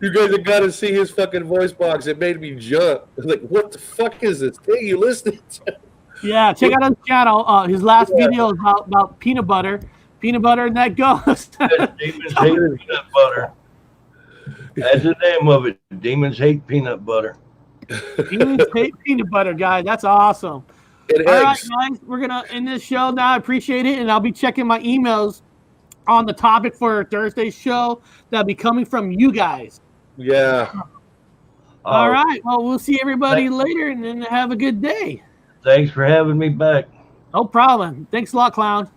You guys have got to see his fucking voice box. It made me jump. Like, what the fuck is this thing you listening to? Yeah, check out his channel. His last video is about peanut butter. Peanut butter and that ghost. Demons hate peanut butter. That's the name of it. Demons hate peanut butter. Demons hate peanut butter, guys. That's awesome. And All right, eggs. guys, we're gonna end this show now. I appreciate it, and I'll be checking my emails on the topic for Thursday's show that'll be coming from you guys. Yeah. All right. Well, we'll see everybody later, and then have a good day. Thanks for having me back. No problem. Thanks a lot, Clown.